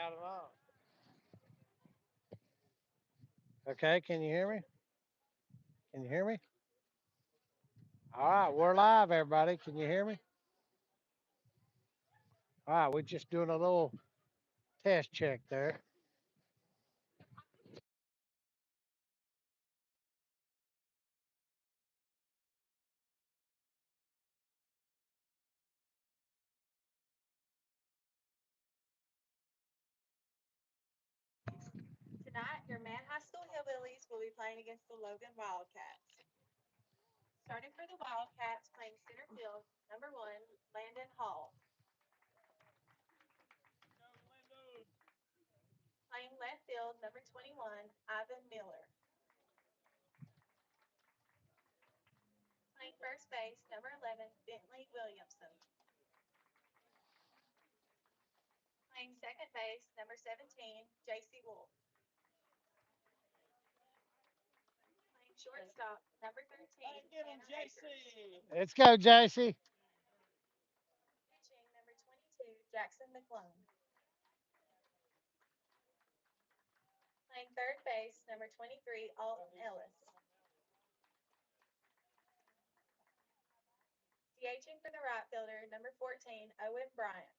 Got it on. Okay, can you hear me? Can you hear me? All right, we're live, everybody. Can you hear me? All right, we're just doing a little test check there. Tonight, your Man High School Hillbillies will be playing against the Logan Wildcats. Starting for the Wildcats, playing center field, number one, Landon Hall. Playing left field, number 21, Ivan Miller. Playing first base, number 11, Bentley Williamson. Playing second base, number 17, JC Wolf. Playing shortstop, number 13, Tanner Akers. Let's go, JC. Pitching, number 22, Jackson McClone. Playing third base, number 23, Alton Ellis. DHing for the right fielder, number 14, Owen Bryant.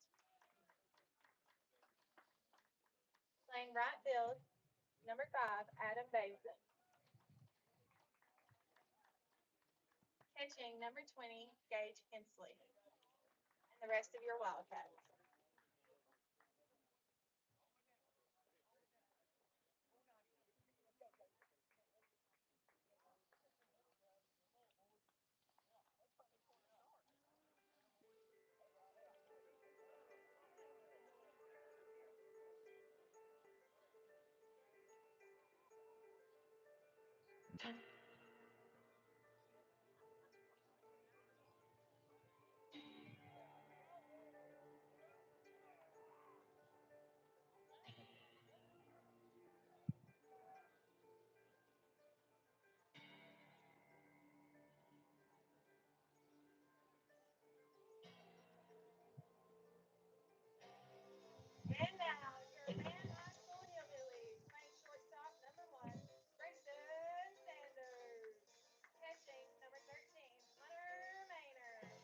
Playing right field, number 5, Adam Bateson. Catching, number 20, Gage Hensley. And the rest of your Wildcats. And now, your Man High School Hillbillies. Playing shortstop, number 1, Grayson Sanders. Catching, number 13, Hunter Maynard.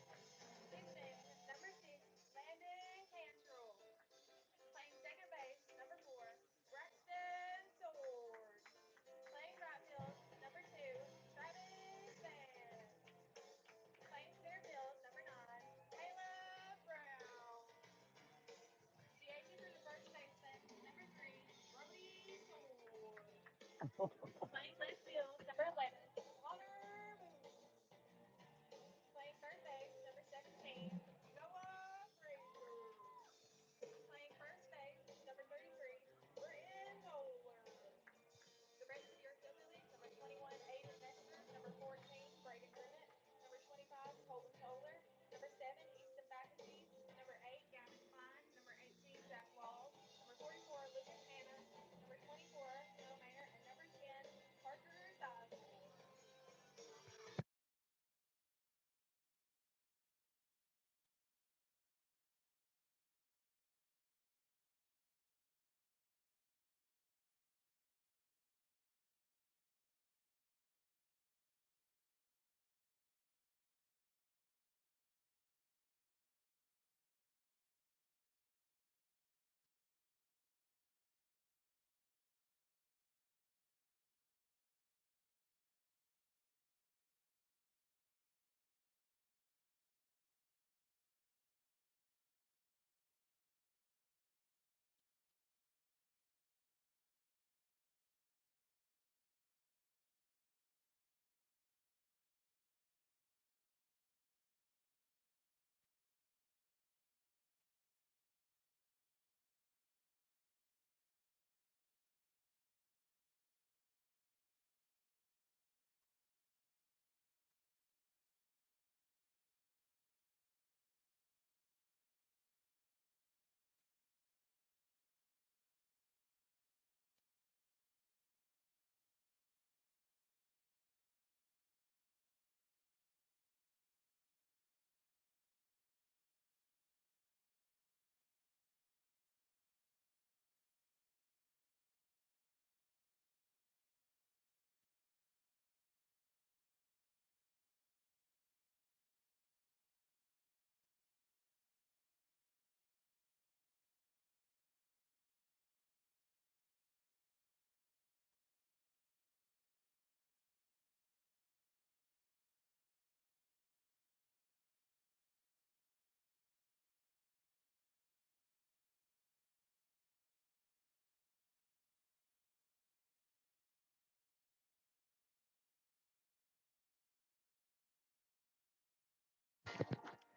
Pitching, number 6, Landon Cantrell. Playing second base, number 4, Braxton Sword. Playing right field, number 2, Travis Vance. Playing center field, number 9, Caleb Brown. DHing for the first baseman, number 3, Brody Sword. Playing left field, number 11, Connor Moon. Playing third base, number 17, Noah Fraser. Playing first base, number 33, Britton Nolan. The rest of your Hillbillies, number 21, Aiden Nestor, number 14, Braden Grimmett, number 25, Colton Toller, number 7, Easton McAfee, number 8, Gavin Klein, number 18, Zach Walls, number 44, Lucas Hannah, number 24, Noah Mayer, and number 10, Parker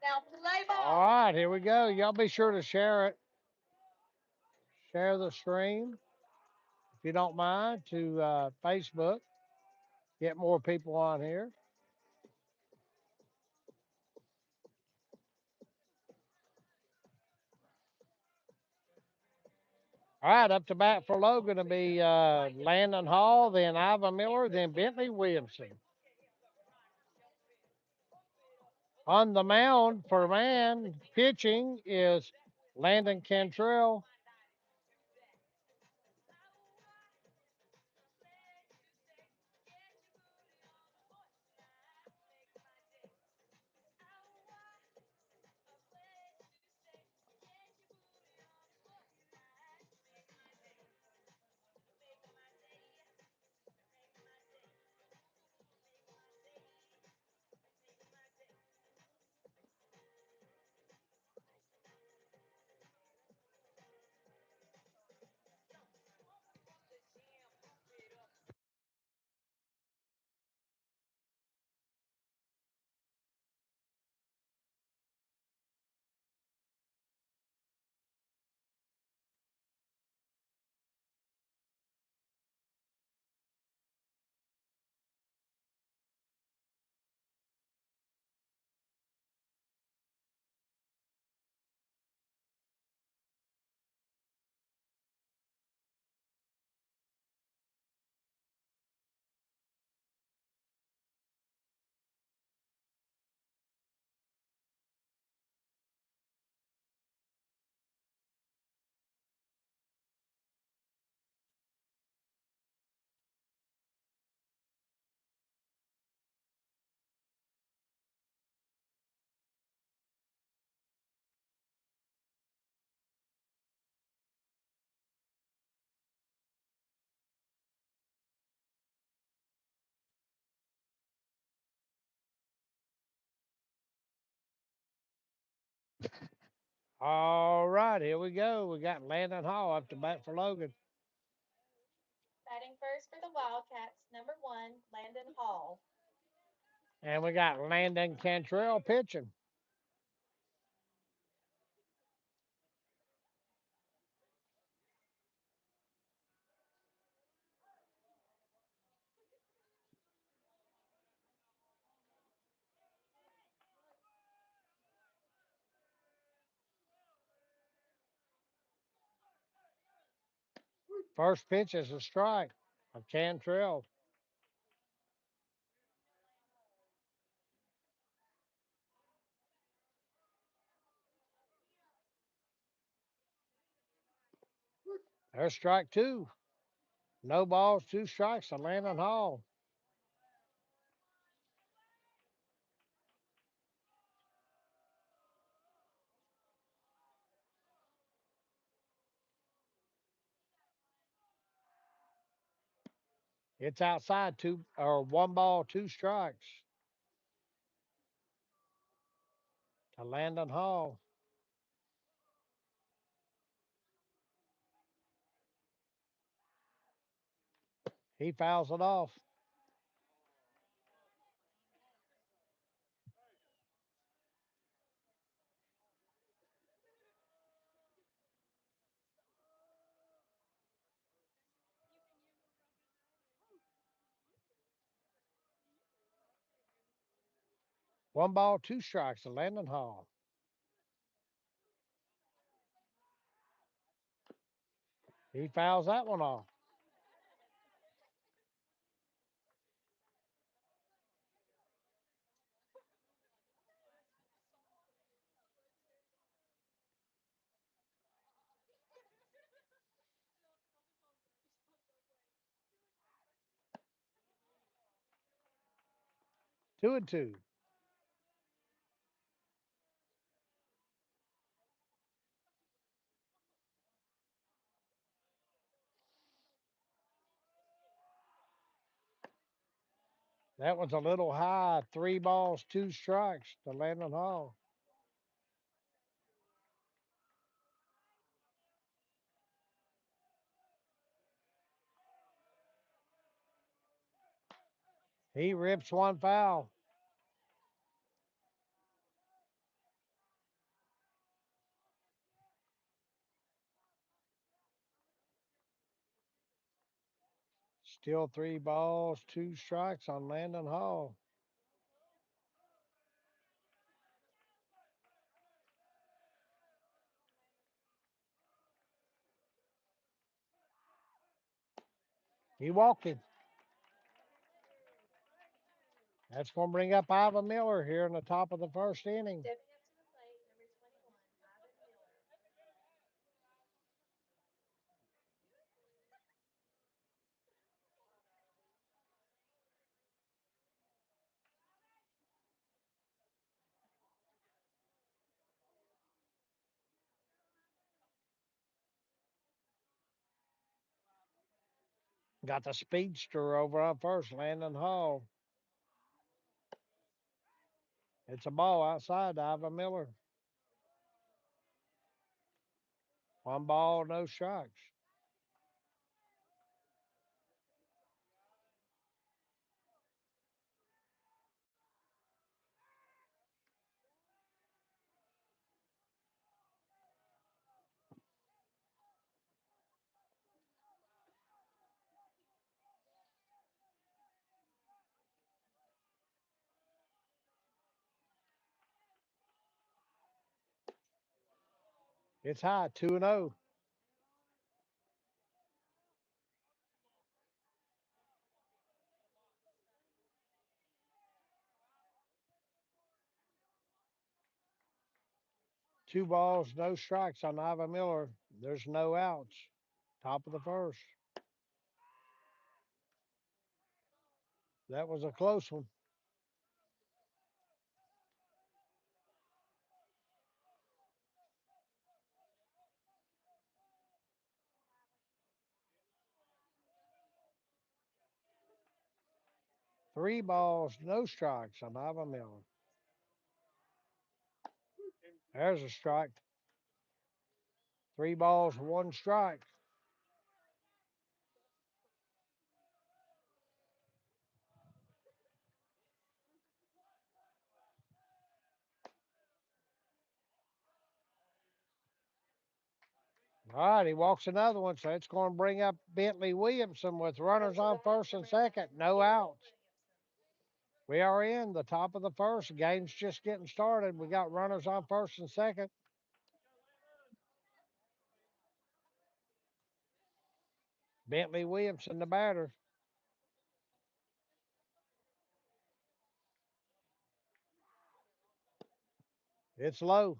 Now play All ball. right, here we go. Y'all be sure to share it. Share the stream if you don't mind to Facebook. Get more people on here. All right, up to bat for Logan to be Landon Hall, then Ivan Miller, then Bentley Williamson. On the mound for man pitching is Landon Cantrell. All right, here we go. We got Landon Hall up to bat for Logan. Batting first for the Wildcats, number one, Landon Hall. And we got Landon Cantrell pitching. First pitch is a strike of Cantrell. There's strike two. No balls, two strikes to Landon Hall. It's outside two or one ball, two strikes to Landon Hall. He fouls it off. 1 ball, two strikes to Landon Hall. He fouls that one off. 2-2. That was a little high. 3 balls, two strikes to Landon Hall. He rips one foul. Still 3 balls, 2 strikes on Landon Hall. He walked him. That's going to bring up Ivan Miller here in the top of the first inning. Stepping up to the plate, number 21, Ivan Miller. Got the speedster over on first, Landon Hall. It's a ball outside to Ivan Miller. 1 ball, no strikes. It's high, 2-0. Two balls, no strikes on Ivan Miller. There's no outs. Top of the first. That was a close one. 3 balls, no strikes on Ivan Miller. There's a strike. 3 balls, 1 strike. All right, he walks another one, so it's going to bring up Bentley Williamson with runners on first and second. No outs. We are in the top of the first. Game's just getting started. We got runners on first and second. Bentley Williamson, the batter. It's low.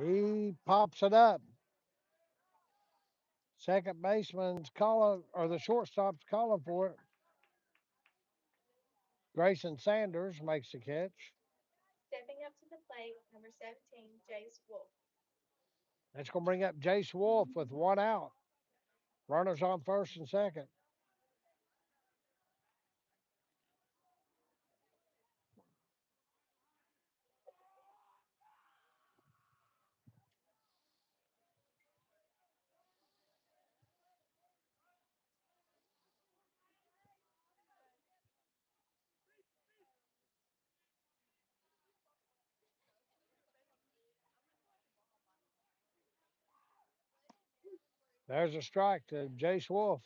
He pops it up. Second baseman's calling, or the shortstop's calling for it. Grayson Sanders makes the catch. Stepping up to the plate, number 17, Jace Wolf. That's going to bring up Jace Wolf with 1 out. Runners on first and second. There's a strike to Jace Wolf.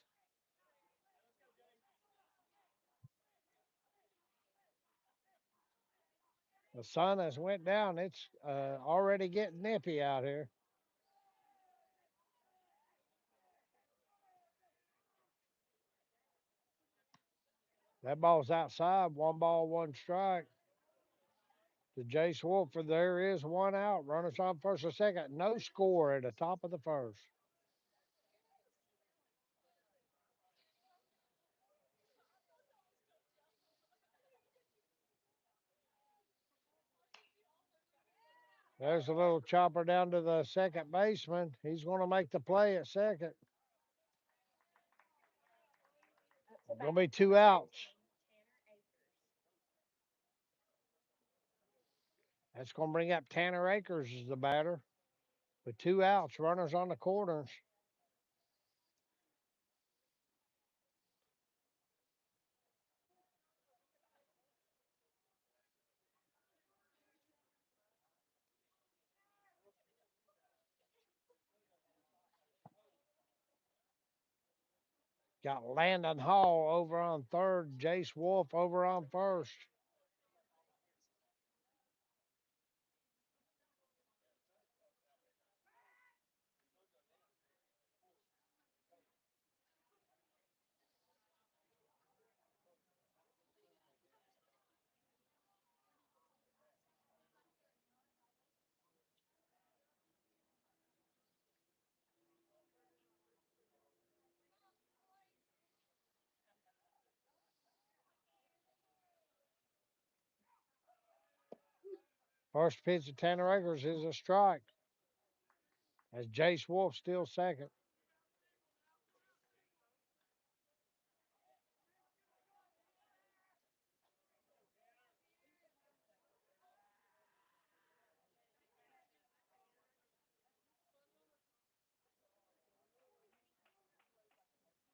The sun has went down. It's already getting nippy out here. That ball's outside. 1 ball, 1 strike to Jace Wolf. There is 1 out. Runners on first and second. No score at the top of the first. There's a little chopper down to the second baseman. He's going to make the play at second. Going to be 2 outs. That's going to bring up Tanner Akers as the batter. with 2 outs, runners on the corners. Got Landon Hall over on third, Jace Wolf over on first. First pitch of Tanner Akers is a strike as Jace Wolf still second.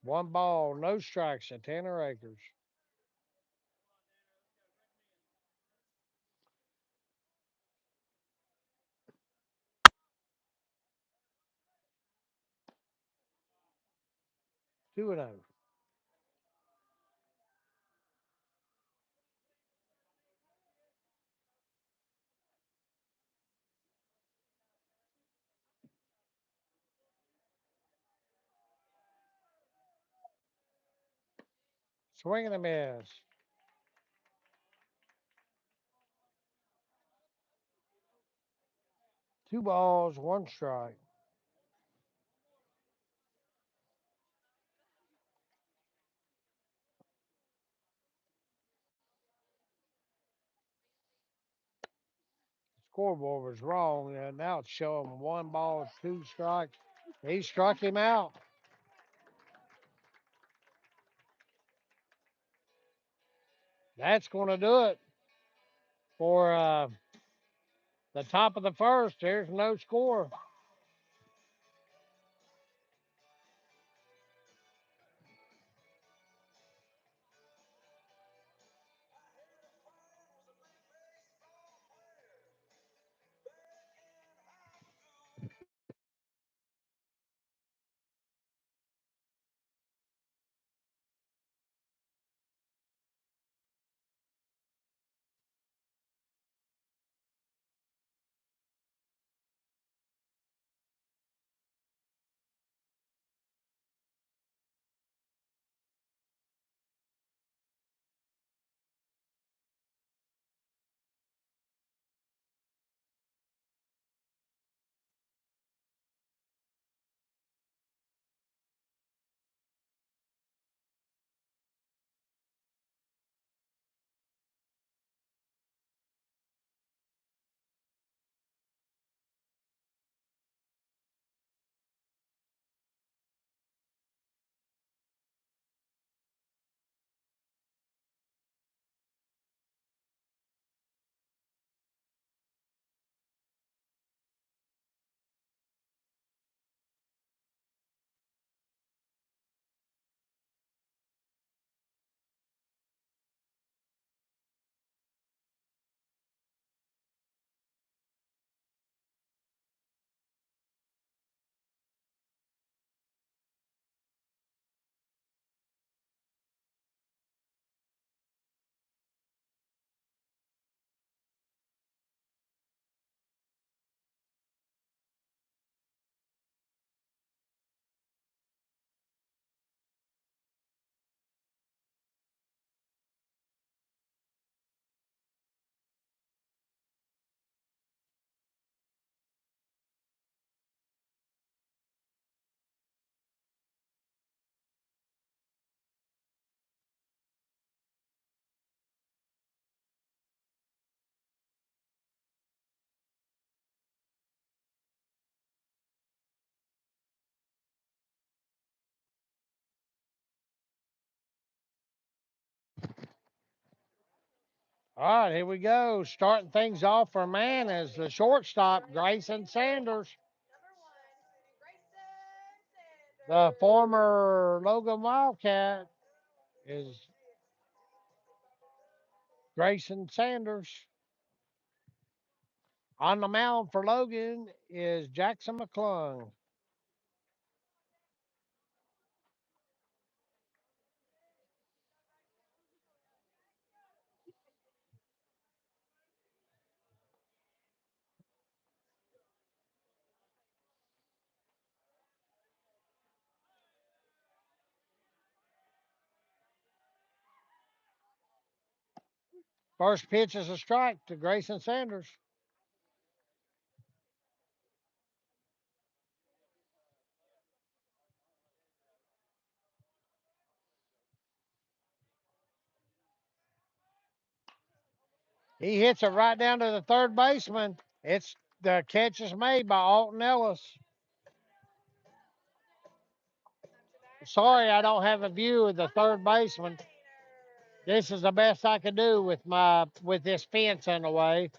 One ball, no strikes at Tanner Akers. 2-0. Swing and a miss. 2 balls, 1 strike. Scoreboard was wrong, and now it's showing 1 ball, 2 strikes. He struck him out. That's going to do it for the top of the first. There's no score. All right, here we go. Starting things off for man is the shortstop, Grayson Sanders. The former Logan Wildcat is Grayson Sanders. On the mound for Logan is Jackson McClung. First pitch is a strike to Grayson Sanders. He hits it right down to the third baseman. It's the catch is made by Alton Ellis. Sorry, I don't have a view of the third baseman. This is the best I could do with this fence in the way.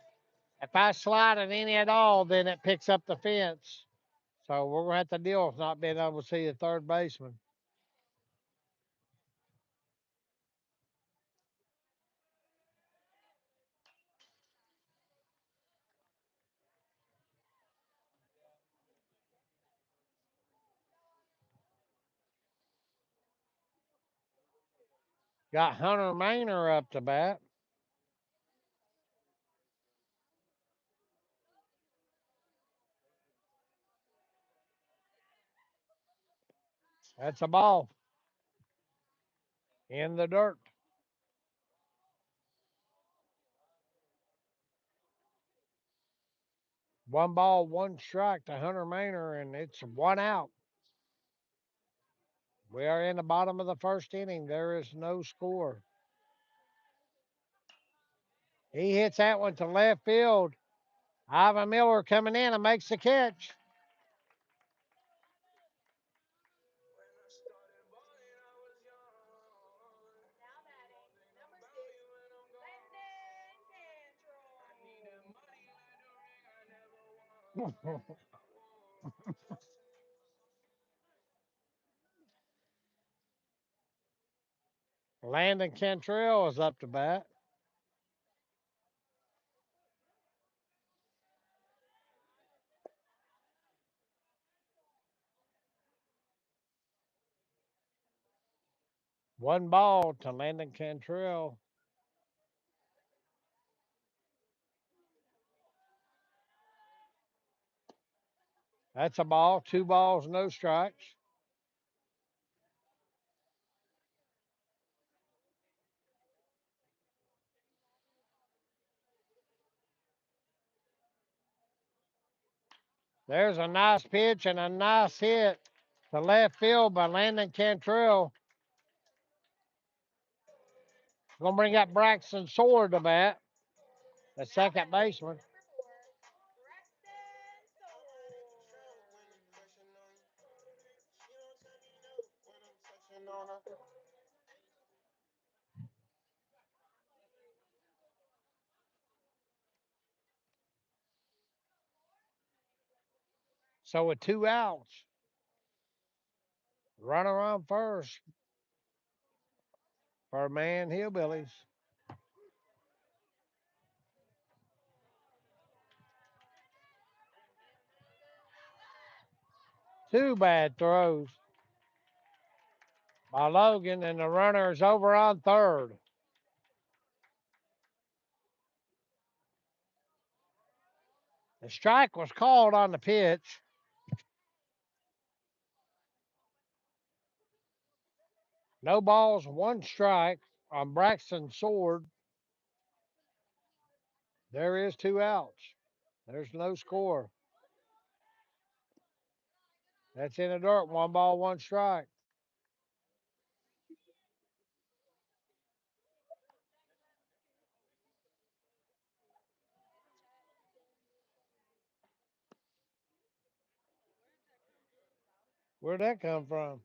If I slide it any at all, then it picks up the fence. So we're gonna have to deal with not being able to see the third baseman. Got Hunter Maynor up to bat. That's a ball in the dirt. One ball, one strike to Hunter Maynor, and it's one out. We are in the bottom of the first inning. There is no score. He hits that one to left field. Ivan Miller coming in and makes the catch. Landon Cantrell is up to bat. One ball to Landon Cantrell. That's a ball. Two balls, no strikes. There's a nice pitch and a nice hit to left field by Landon Cantrell. Gonna bring up Braxton Sword to bat, the second baseman. So with two outs, runner on first for Man Hillbillies. Two bad throws by Logan, and the runner is over on third. The strike was called on the pitch. No balls, one strike on Braxton Sword. There is two outs. There's no score. That's in the dirt. One ball, one strike. Where'd that come from?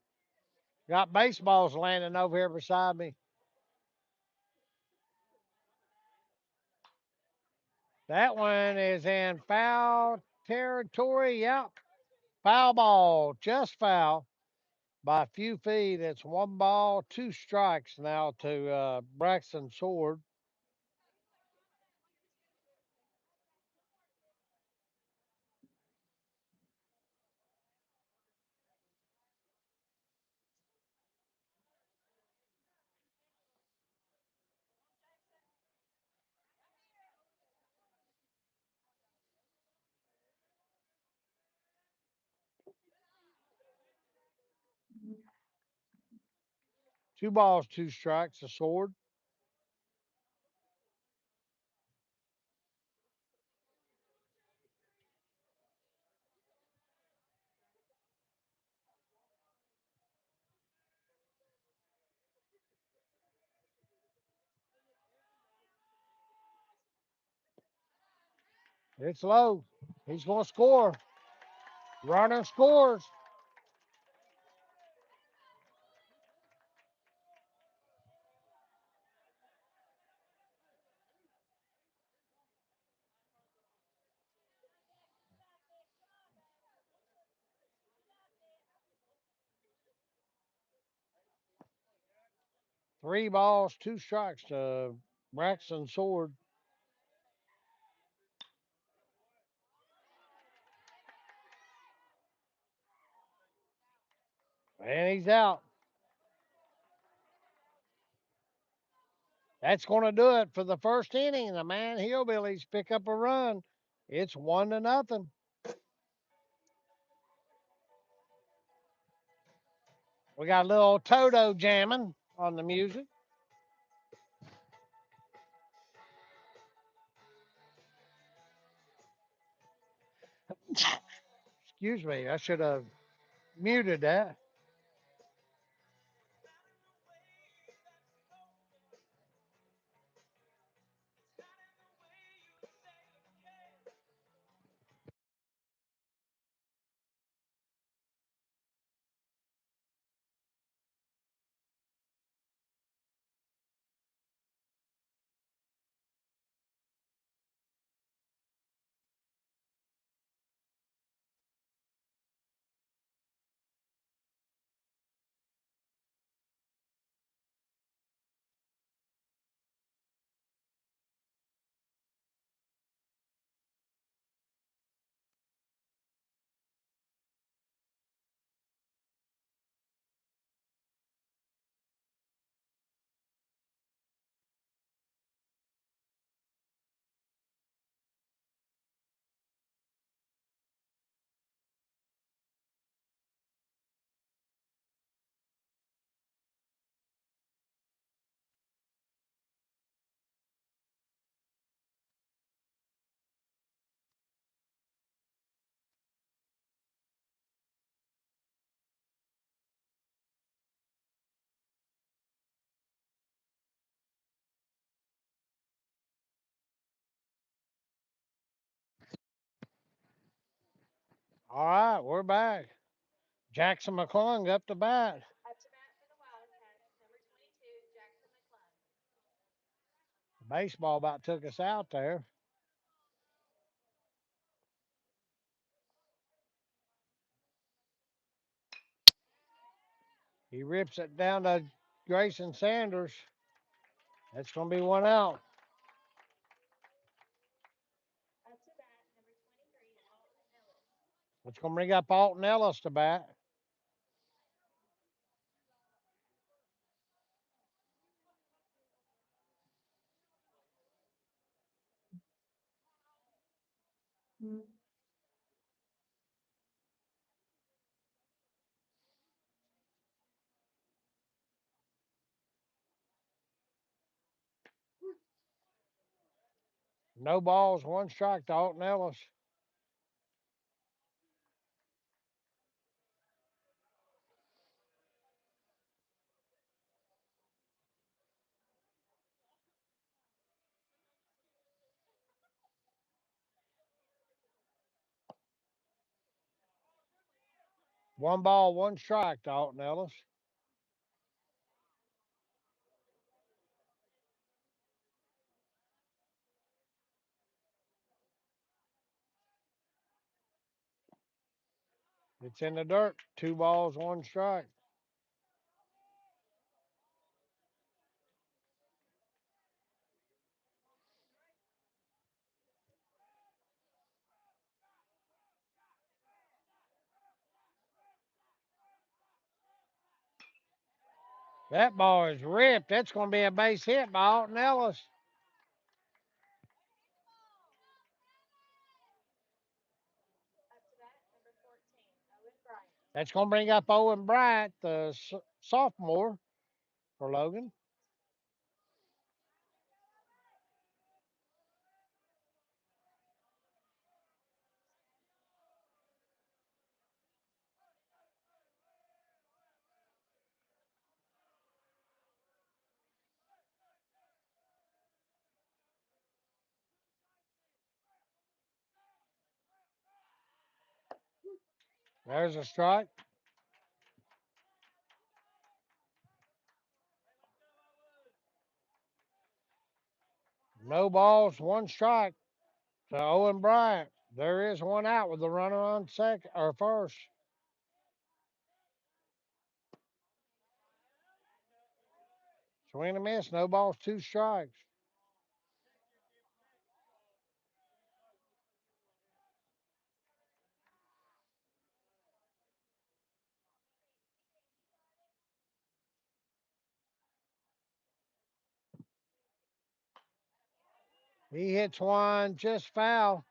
Got baseballs landing over here beside me. That one is in foul territory. Yep. Foul ball. Just foul. by a few feet. It's 1 ball, 2 strikes now to Braxton Sword. Two balls, 2 strikes to Sword. It's low. He's going to score. Runner scores. 3 balls, 2 strikes to Braxton Sword. And he's out. That's going to do it for the first inning. The Man Hillbillies pick up a run. It's 1-0. We got a little Toto jamming on the music. Excuse me, I should have muted that. All right, we're back. Jackson McClung up to bat. Up to bat for the Wildcats, number 22, Jackson McClung. Baseball about took us out there. He rips it down to Grayson Sanders. That's going to be one out. Up to bat, number 23, Alton Ellis. It's going to bring up Alton Ellis to bat. No balls, 1 strike to Alton Ellis. 1 ball, 1 strike to Alton Ellis. It's in the dirt. 2 balls, 1 strike. That ball is ripped. That's going to be a base hit by Alton Ellis. Up to bat, number 14, Owen Bryant. That's going to bring up Owen Bryant, the sophomore for Logan. There's a strike. No balls, one strike to Owen Bryant. There is one out with the runner on second or first. Swing and a miss. No balls, two strikes. He hits one just foul.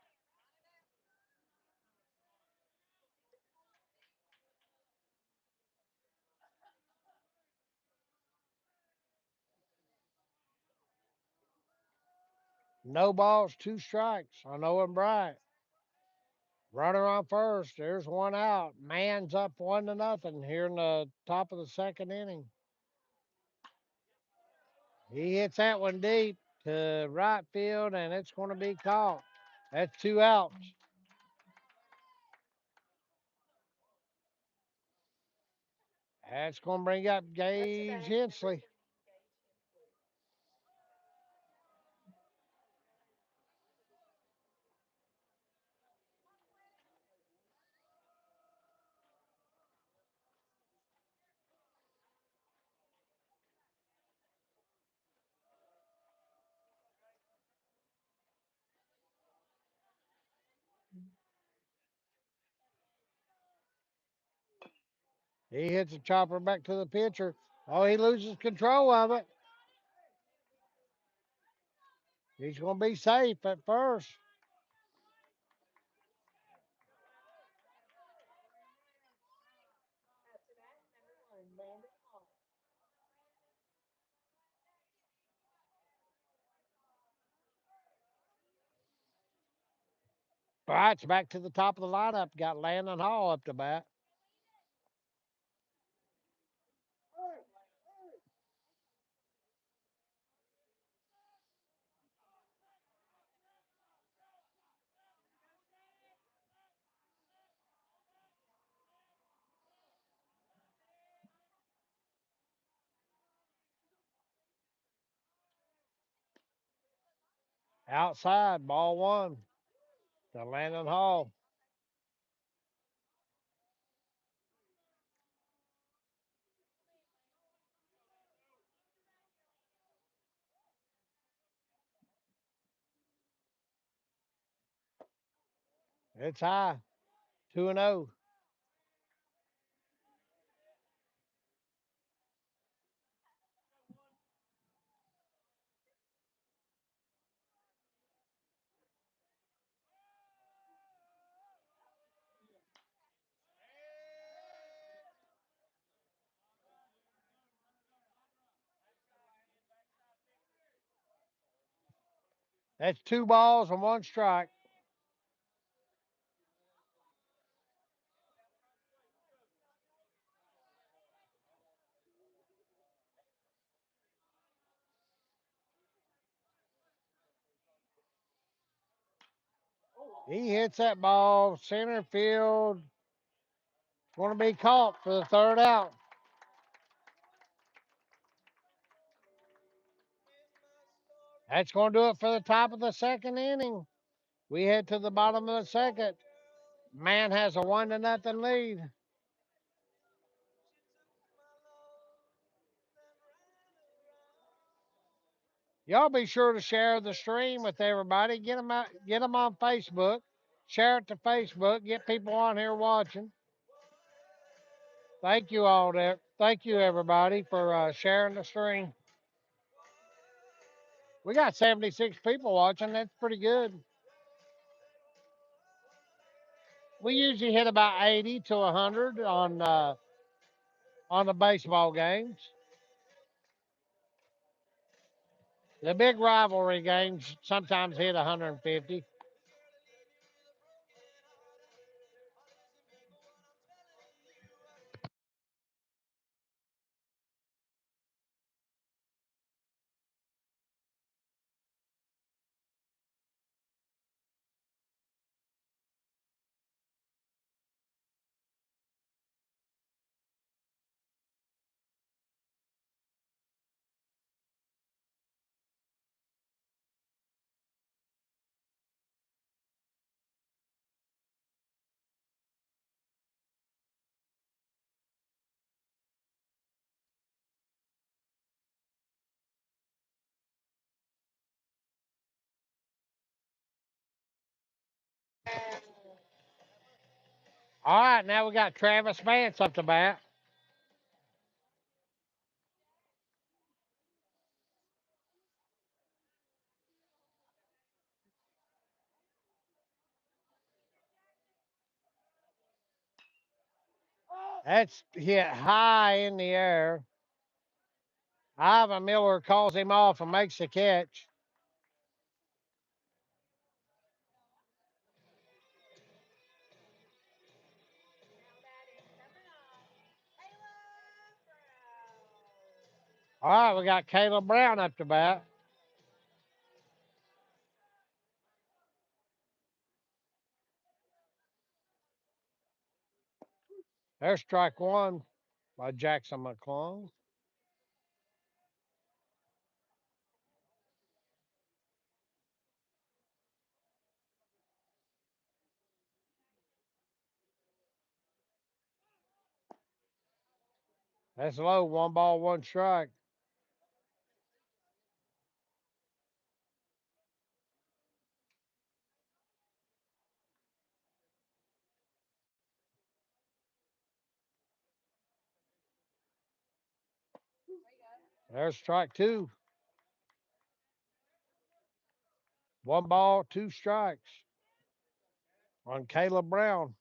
No balls, two strikes on Owen Bryant. Runner on first. There's one out. Man's up 1-0 here in the top of the second inning. He hits that one deep to right field, and it's going to be caught. That's two outs. That's going to bring up Up to Gage bat, number 10, Hensley. Gage Hensley. He hits a chopper back to the pitcher. Oh, he loses control of it. He's going to be safe at first. Up to bat, number 1, Landon Hall. All right, it's back to the top of the lineup. Got Landon Hall up to bat. Outside, ball one to Landon Hall. It's high, 2-0. That's two balls and one strike. He hits that ball center field. Going to be caught for the third out. That's going to do it for the top of the second inning. We head to the bottom of the second. Man has a 1-0 lead. Y'all be sure to share the stream with everybody. Get them out, get them on Facebook. Share it to Facebook. Get people on here watching. Thank you all there. Thank you everybody for sharing the stream. We got 76 people watching. That's pretty good. We usually hit about 80 to 100 on the baseball games. The big rivalry games sometimes hit 150. All right, now we got Travis Vance up to bat. That's hit high in the air. Ivan Miller calls him off and makes the catch. All right, we got Caleb Brown up to bat. There's strike one by Jackson McClung. That's low. One ball, one strike. There's strike two. One ball, two strikes on Caleb Brown.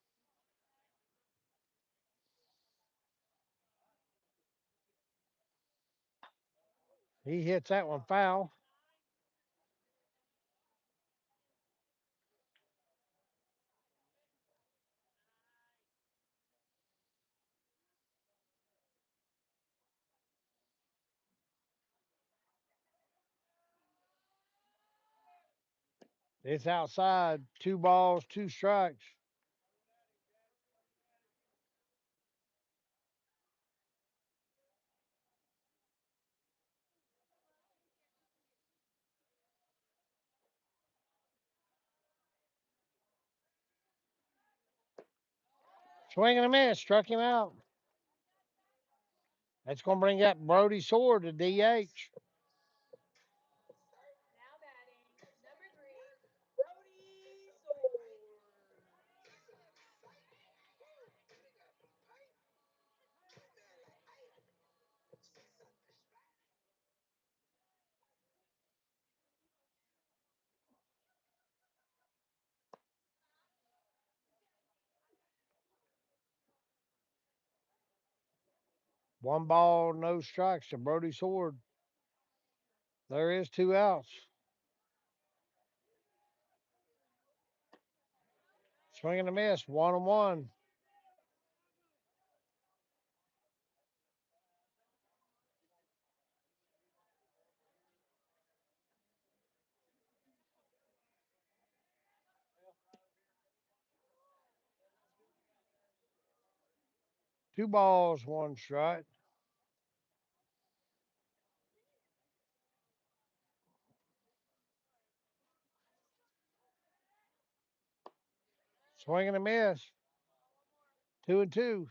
He hits that one foul. It's outside. Two balls, two strikes. Swing and a miss. Struck him out. That's going to bring up Brody Sword to DH. One ball, no strikes to Brody Sword. There is two outs. Swing and a miss. 1-1. Two balls, one strike. Swing and a miss. 2-2.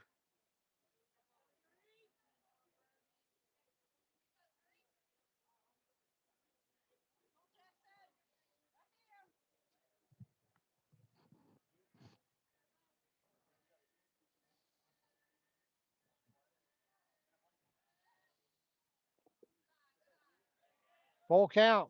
Full count.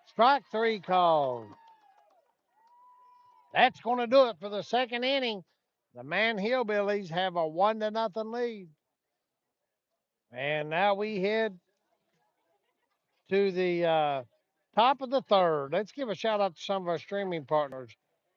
Strike three called. That's going to do it for the second inning. The Man Hillbillies have a 1-0 lead. And now we head to the top of the third. Let's give a shout out to some of our streaming partners: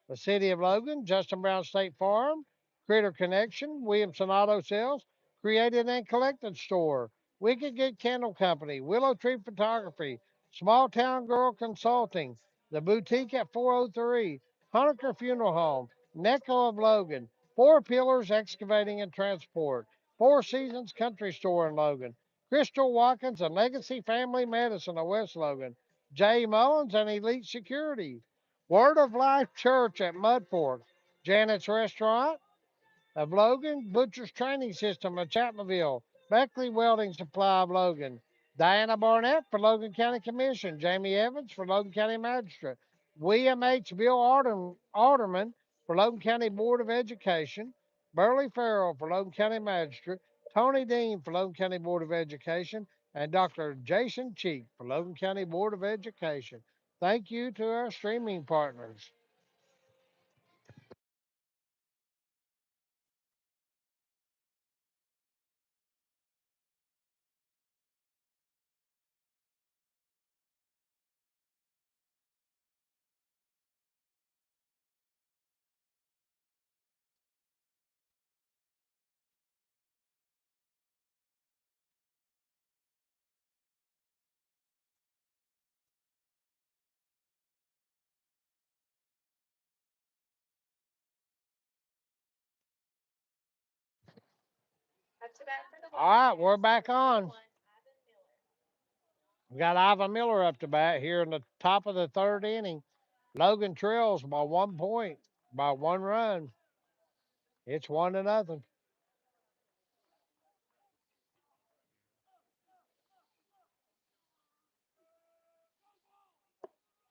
the City of Logan, Justin Brown State Farm, Critter Connection, Williamson Auto Sales, Created and Collected Store, Wicked Good Candle Company, Willow Tree Photography, Small Town Girl Consulting, The Boutique at 403, Honecker Funeral Home, Necco of Logan, Four Pillars Excavating and Transport, Four Seasons Country Store in Logan, Crystal Watkins and Legacy Family Medicine of West Logan, Jay Mullins and Elite Security, Word of Life Church at Mudfork, Janet's Restaurant of Logan, Butcher's Training System of Chapmanville, Beckley Welding Supply of Logan, Diana Barnett for Logan County Commission, Jamie Evans for Logan County Magistrate, William H. Bill Alderman for Logan County Board of Education, Burley Farrell for Logan County Magistrate, Tony Dean for Logan County Board of Education, and Dr. Jason Cheek for Logan County Board of Education. Thank you to our streaming partners. Up to bat for the All right, we're back on. one, Ivan Miller. We got Ivan Miller up to bat here in the top of the third inning. Logan trails by 1 point, by 1 run. It's 1-0.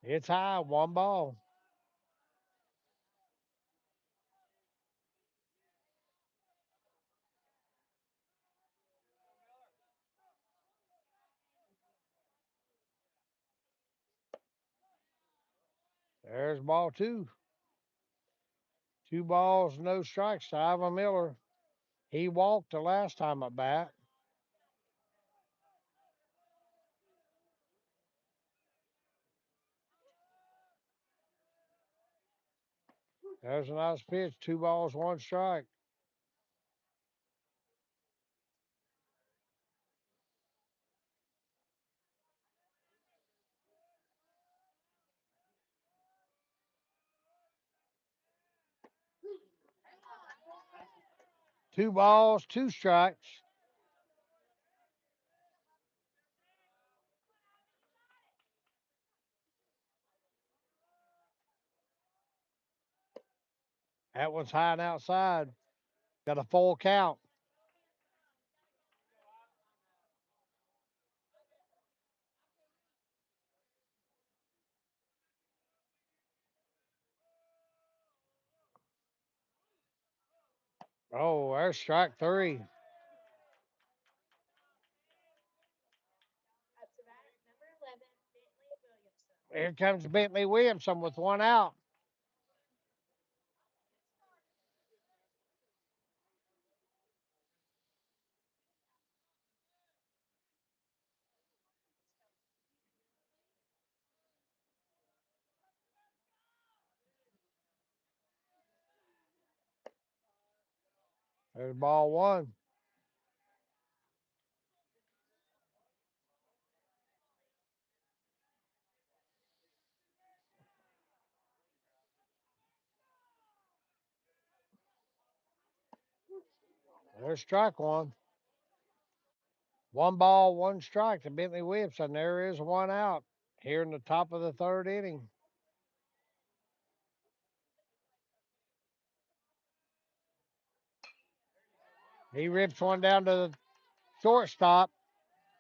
It's high, 1 ball. There's ball two. 2 balls, no strikes to Ivan Miller. He walked the last time at bat. There's a nice pitch. 2 balls, 1 strike. 2 balls, 2 strikes. That one's high and outside. Got a full count. Oh, there's strike three. Up to bat, number 11, Bentley Williamson. Here comes Bentley Williamson with 1 out. There's ball one. There's strike one. 1 ball, 1 strike to Bentley Williamson. There is 1 out here in the top of the third inning. He rips one down to the shortstop.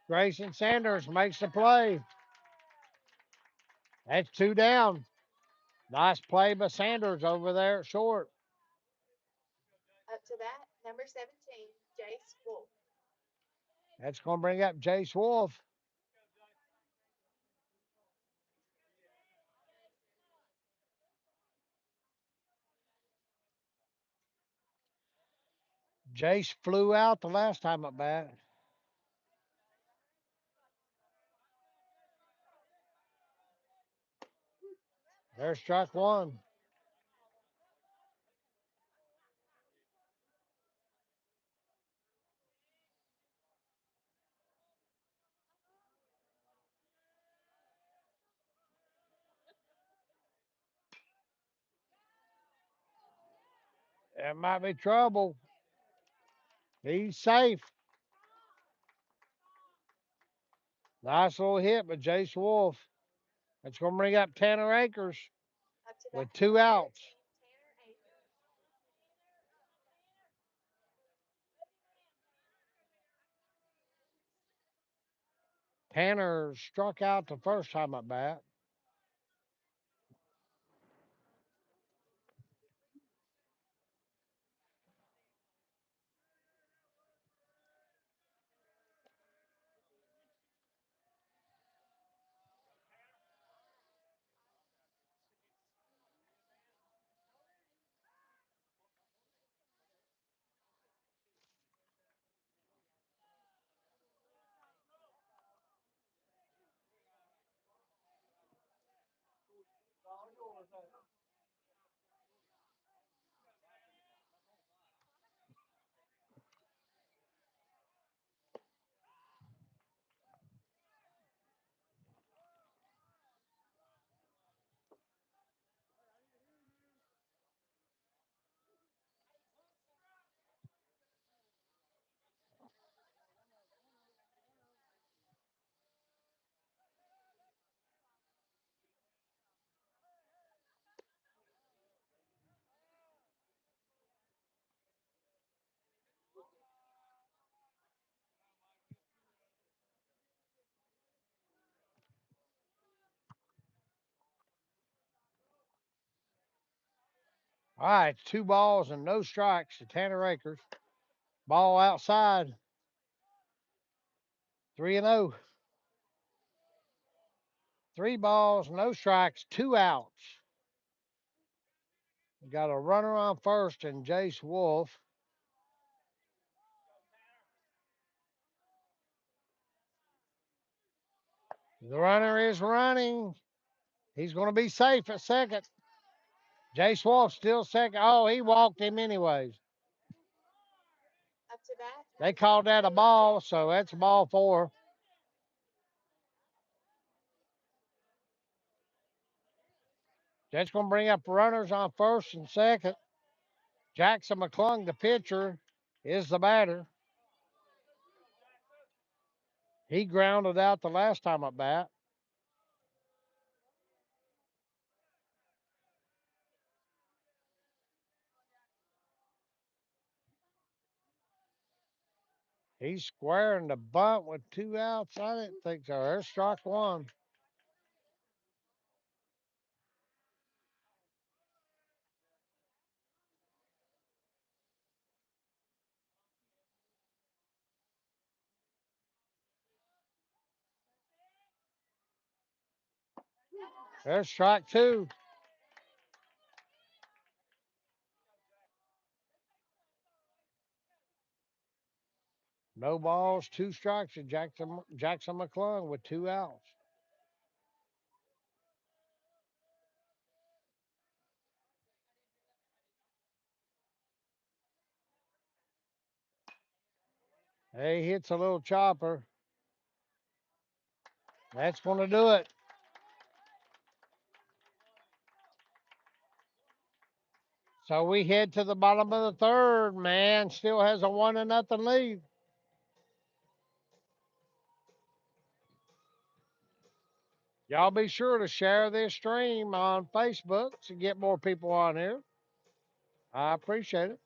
Grayson Sanders makes the play. That's two down. Nice play by Sanders over there at short. Up to bat, number 17, Jace Wolf. That's going to bring up Jace Wolf. Jace flew out the last time at bat. There's strike one. That might be trouble. He's safe. Nice little hit by Jace Wolf. That's going to bring up Tanner Akers Up to with bat, two number outs. 13, Tanner Akers. Tanner struck out the first time at bat. All right, two balls and no strikes to Tanner Akers. Ball outside. 3-0. Three balls, no strikes, two outs. Got a runner on first and Jace Wolf. The runner is running. He's going to be safe at second. Jace Wolf still second. Oh, he walked him anyways. Up to bat, They number called that a 23, ball, Jace so Wolf. that's ball four. That's going to bring up runners on first and second. Jackson McClung, the pitcher, is the batter. He grounded out the last time at bat. He's squaring the bunt with two outs. I didn't think so. There's strike one. There's strike two. No balls, two strikes to Jackson McClung with two outs. He hits a little chopper. That's going to do it. So we head to the bottom of the third. Man still has a 1-0 lead. Y'all be sure to share this stream on Facebook to get more people on here. I appreciate it.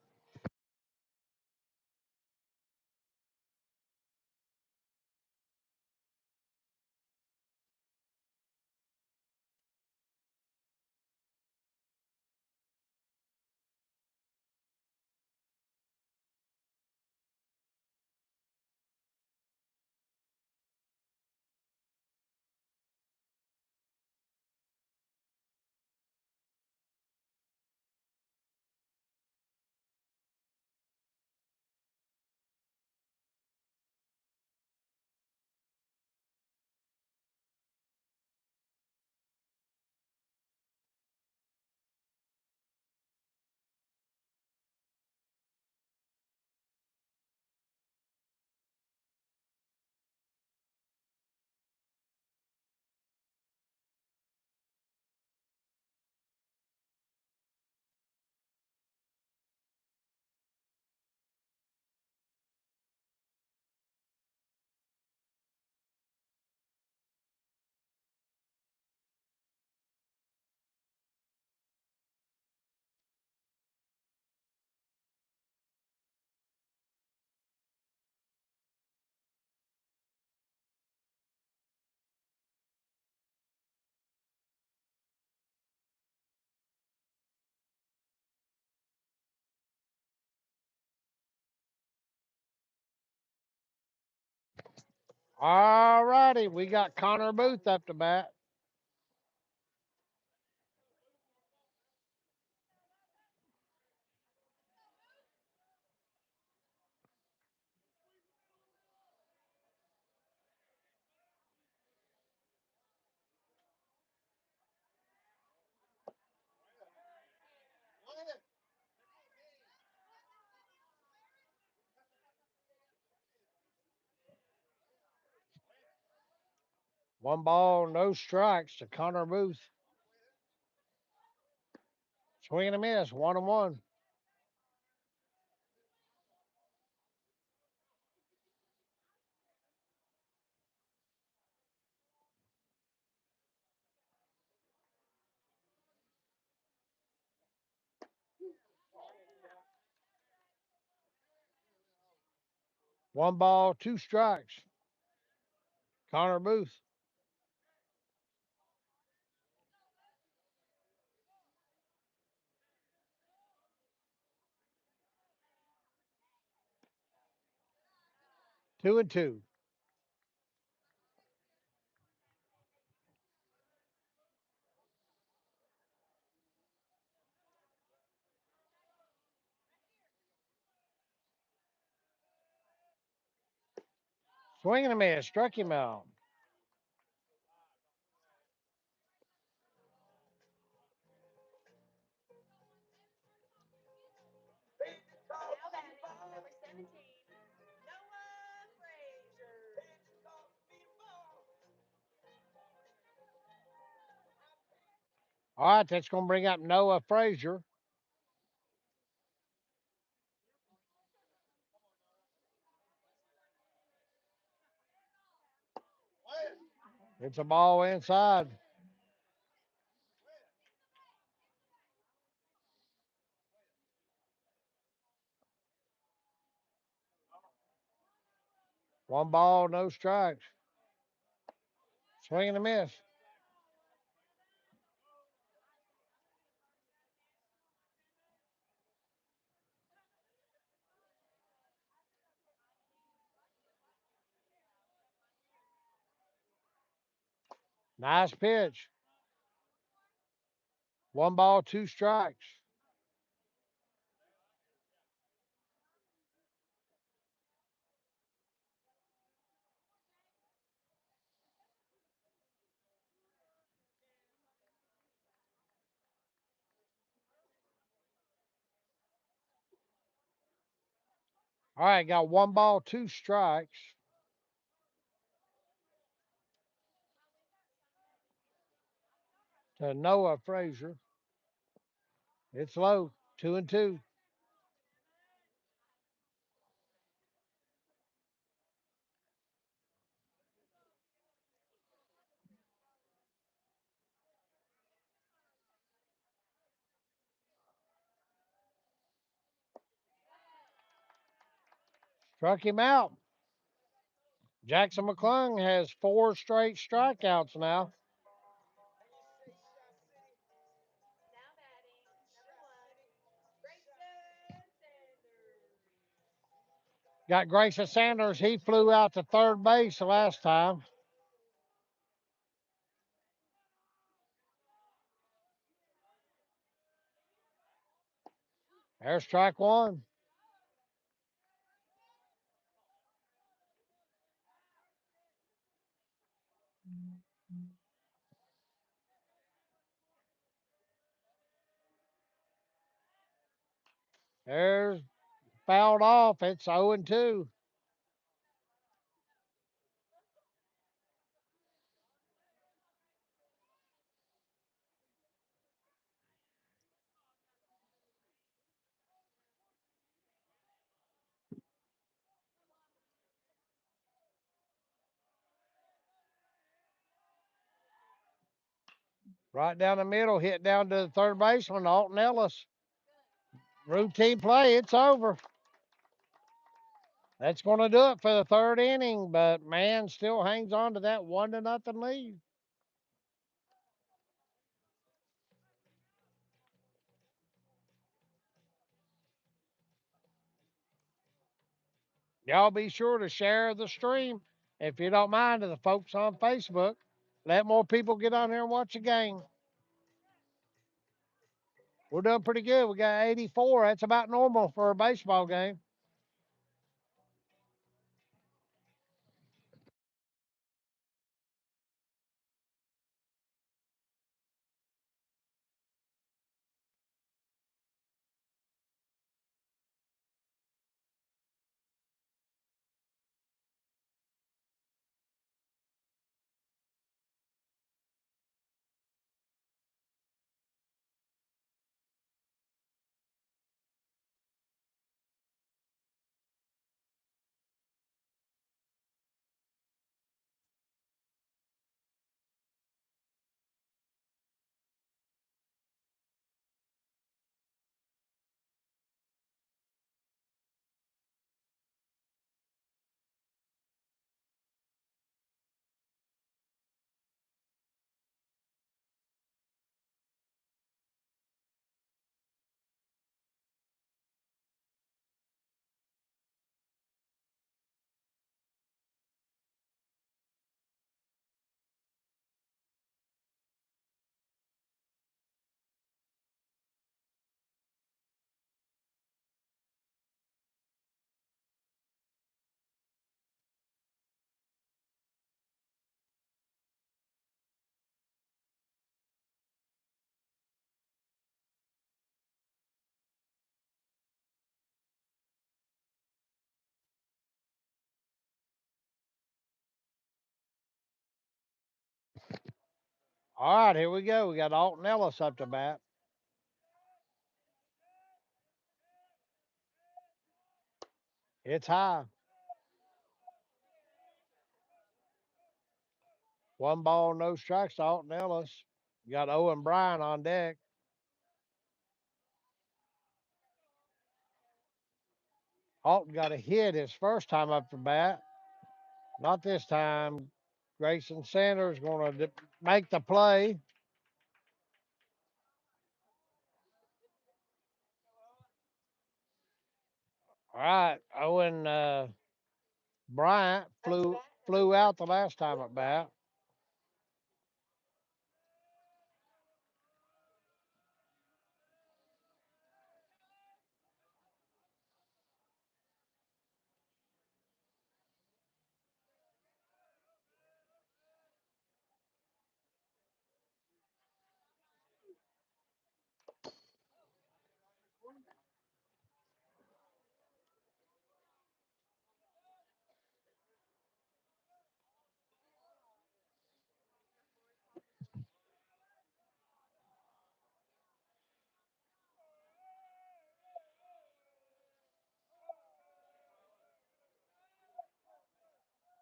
All righty, we got Connor Booth up to bat. One ball, no strikes to Connor Booth. Swing and a miss, 1-1. One ball, two strikes. Connor Booth. Two and two. Swing and a miss, struck him out. Now batting, number 17, Noah Frazier. All right, that's going to bring up Noah Frazier. It's a ball inside. One ball, no strikes. Swing and a miss. Nice pitch. One ball, two strikes. All right, got one ball, two strikes to Noah Frazier. It's low, 2-2. Struck him out. Jackson McClung has four straight strikeouts now. Now batting, number 1, Grayson Sanders. Got Grayson Sanders. He flew out to third base the last time. There's strike one. There's fouled off. It's 0-2. Right down the middle, hit down to the third baseman, Alton Ellis. Routine play. It's over. That's going to do it for the third inning, but man still hangs on to that 1-0 lead. Y'all be sure to share the stream. If you don't mind, to the folks on Facebook, let more people get on here and watch the game. We're doing pretty good. We got 84. That's about normal for a baseball game. All right, here we go. We got Alton Ellis up to bat. It's high. One ball, no strikes to Alton Ellis. You got Owen Bryan on deck. Alton got a hit his first time up to bat. Not this time. Grayson Sanders going to make the play. All right, Owen Bryant flew out the last time at bat.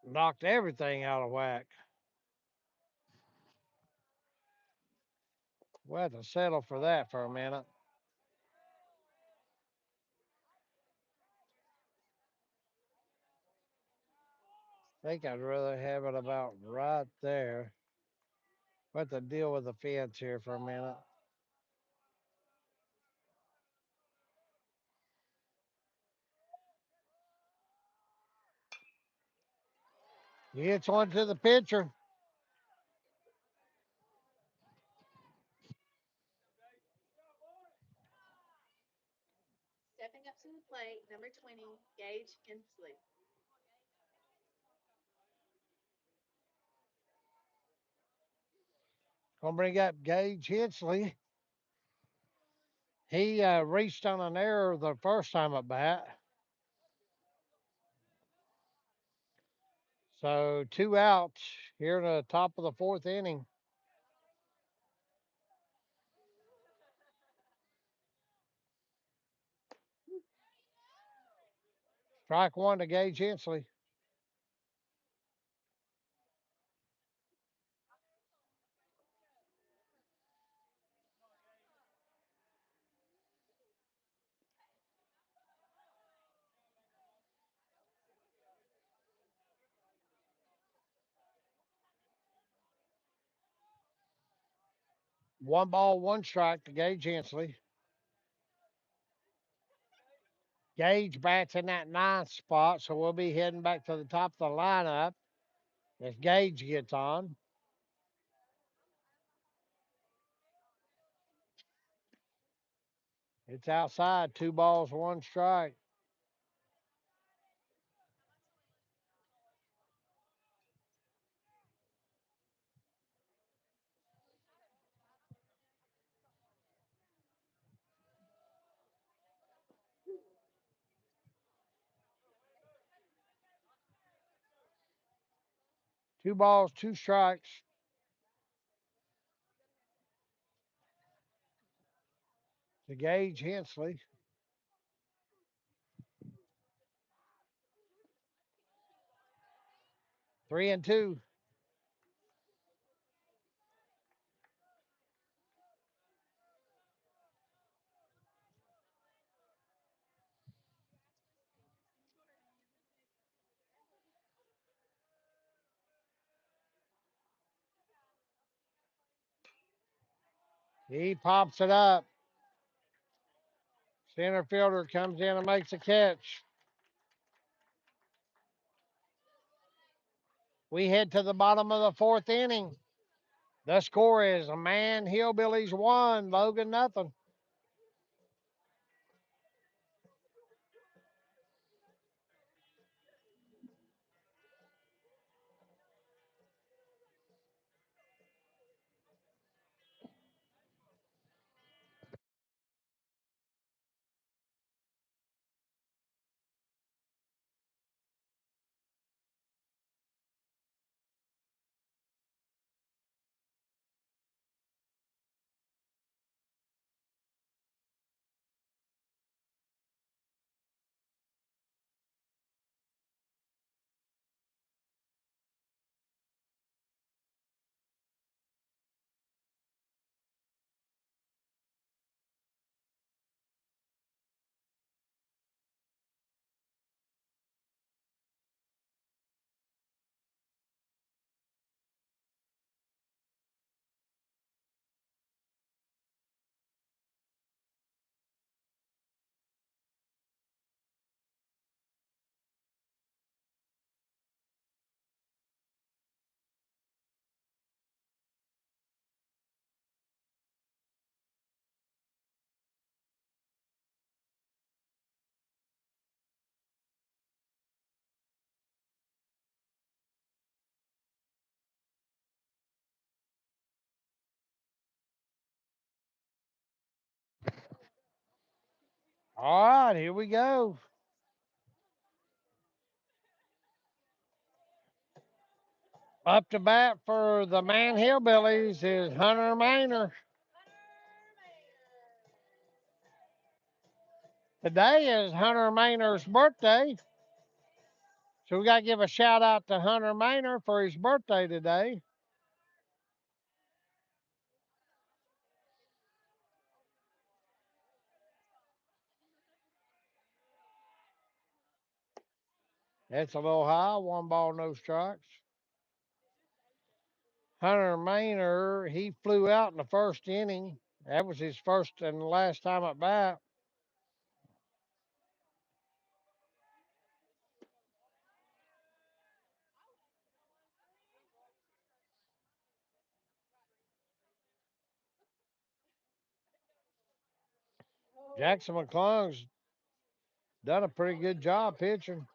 Knocked everything out of whack. We'll have to settle for that for a minute. I think I'd rather have it about right there. We'll have to deal with the fence here for a minute. He hits one to the pitcher. Stepping up to the plate, number 20, Gage Inslee. Gonna bring up Gage Hensley. He reached on an error the first time at bat. So 2 outs here in the top of the fourth inning. Strike one to Gage Hensley. One ball, one strike to Gage Hensley. Gage bats in that ninth spot, so we'll be heading back to the top of the lineup. If Gage gets on, it's outside. 2 balls, 1 strike. Two balls, 2 strikes. To Gage Hensley. 3-2. He pops it up. Center fielder comes in and makes a catch. We head to the bottom of the 4th inning. The score is Man Hillbillies 1, Logan nothing. All right, here we go. Up to bat for the Man Hillbillies is Hunter Maynor. Today is Hunter Maynor's birthday. So we got to give a shout out to Hunter Maynor for his birthday today. That's a little high. 1 ball, no strikes. Hunter Maynor, he flew out in the 1st inning. That was his first and last time at bat. Jackson McClung's done a pretty good job pitching.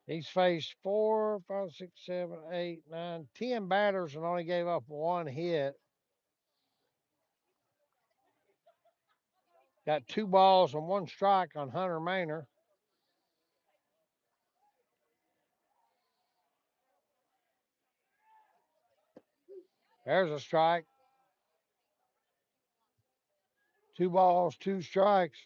He's faced 4, 5, 6, 7, 8, 9, 10 batters and only gave up 1 hit. Got 2 balls and 1 strike on Hunter Maynor. There's a strike. 2 balls, 2 strikes.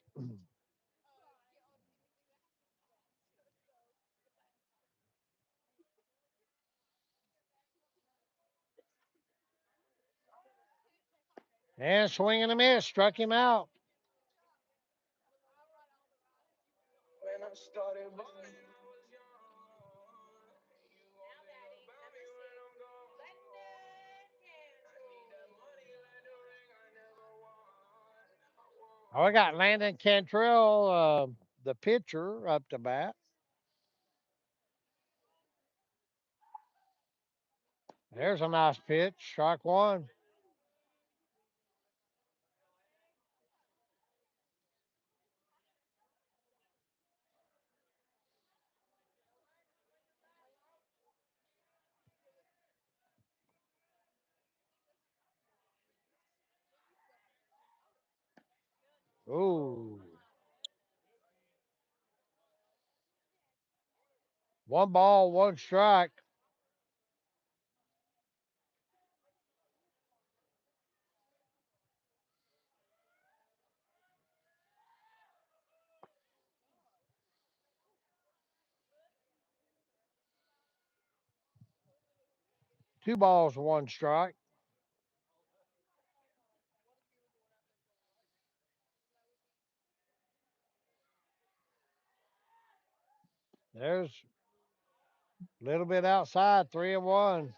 And swing and a miss. Struck him out. Oh, I got Landon Cantrell, the pitcher, up to bat. There's a nice pitch. Strike one. Ooh. One ball, one strike. Two balls, one strike. There's a little bit outside, 3-1.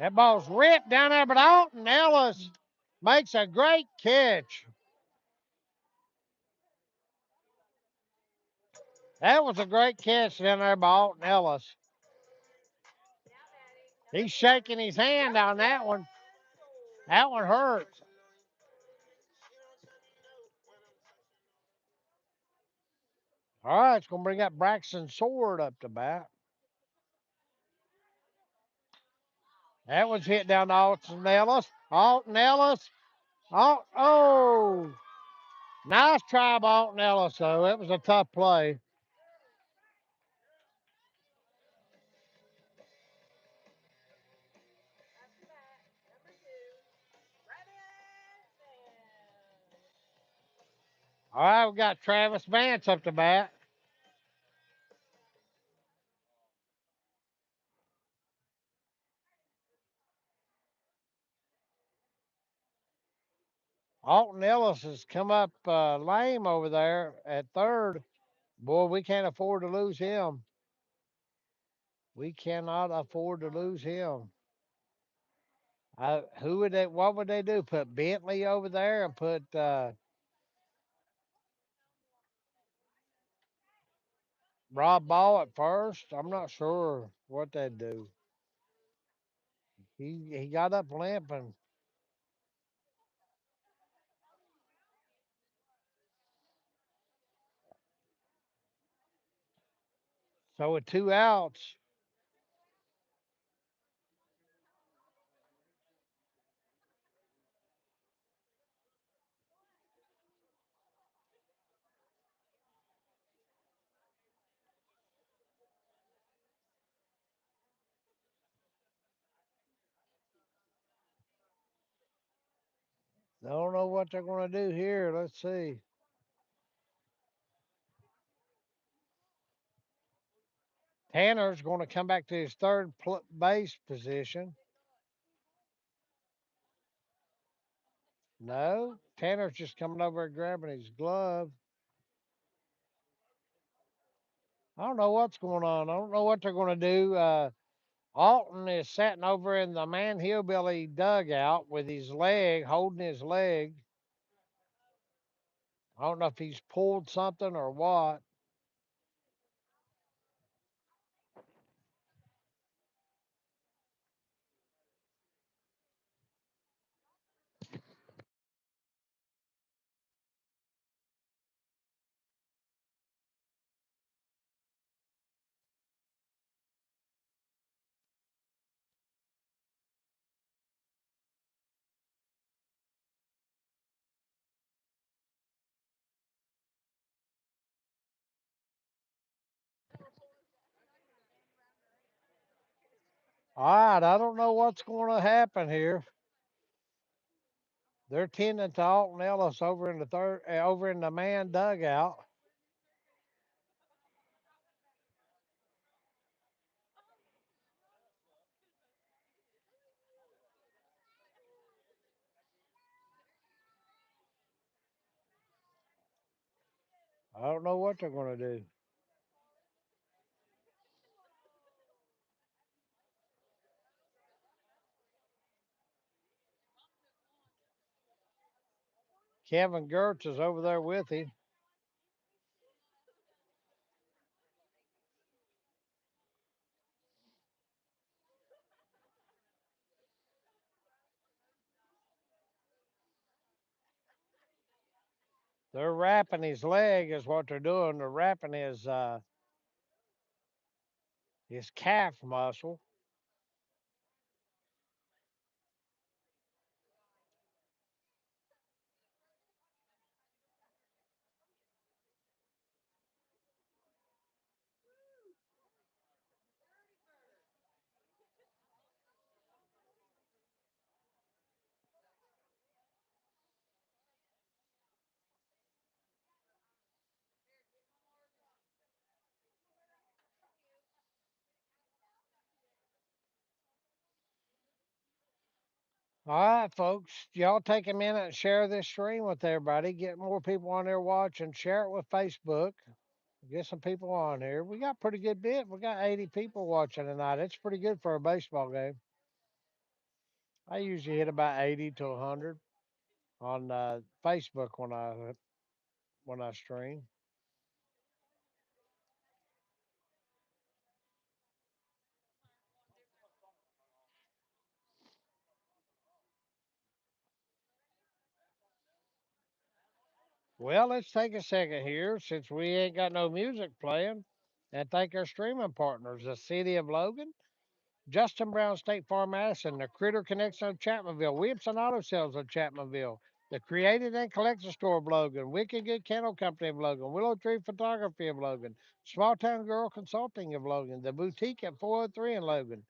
That ball's ripped down there, but Alton Ellis makes a great catch. That was a great catch down there by Alton Ellis. He's shaking his hand on that one. That one hurts. All right, it's going to bring up Braxton Sword up to bat. That was hit down to Alton Ellis. Alton Ellis. Oh, nice try by Alton Ellis, though. It was a tough play. All right, we got Travis Vance up to bat. Alton Ellis has come up lame over there at third. Boy, we can't afford to lose him. We cannot afford to lose him. Who would they? What would they do? Put Bentley over there and put Rob Ball at first? I'm not sure what they'd do. He got up limping. So with two outs, I don't know what they're going to do here. Let's see. Tanner's going to come back to his third base position. No, Tanner's just coming over and grabbing his glove. I don't know what's going on. I don't know what they're going to do. Alton is sitting over in the Man Hillbilly dugout with his leg, holding his leg. I don't know if he's pulled something or what. All right, I don't know what's going to happen here. They're tending to Alton Ellis over in the over in the man dugout. I don't know what they're going to do. Kevin Gertz is over there with him. They're wrapping his leg, is what they're doing. They're wrapping his calf muscle. All right, folks, y'all take a minute and share this stream with everybody. Get more people on there watching. Share it with Facebook. Get some people on here. We got pretty good bit. We got 80 people watching tonight. It's pretty good for a baseball game. I usually hit about 80 to 100 on Facebook when I stream. Well, let's take a second here since we ain't got no music playing and thank our streaming partners, the City of Logan, Justin Brown State Farm Madison, the Critter Connection of Chapmanville, Williamson Auto Sales of Chapmanville, the Creative and Collector Store of Logan, Wicked Good Kennel Company of Logan, Willow Tree Photography of Logan, Small Town Girl Consulting of Logan, the Boutique at 403 in Logan,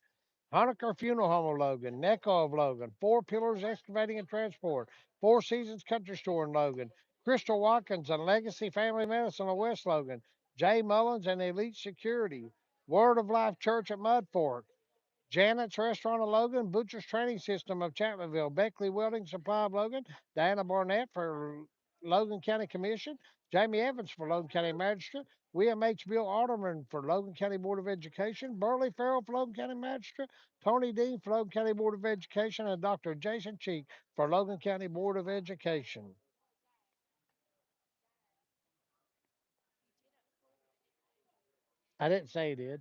Honaker Funeral Home of Logan, NECO of Logan, Four Pillars Excavating and Transport, Four Seasons Country Store in Logan, Crystal Watkins and Legacy Family Medicine of West Logan, Jay Mullins and Elite Security, Word of Life Church at Mudfort, Janet's Restaurant of Logan, Butcher's Training System of Chapmanville, Beckley Welding Supply of Logan, Diana Barnett for Logan County Commission, Jamie Evans for Logan County Magistrate, William H. Bill Alderman for Logan County Board of Education, Burley Farrell for Logan County Magistrate, Tony Dean for Logan County Board of Education, and Dr. Jason Cheek for Logan County Board of Education. I didn't say he did.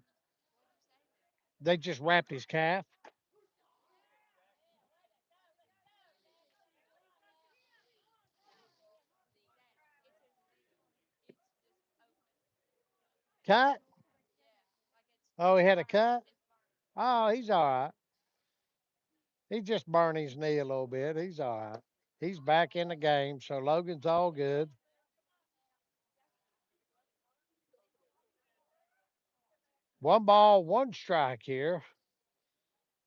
They just wrapped his calf. Cut? Oh, he had a cut? Oh, he's all right. He just burned his knee a little bit. He's all right. He's back in the game, so Logan's all good. One ball, one strike here.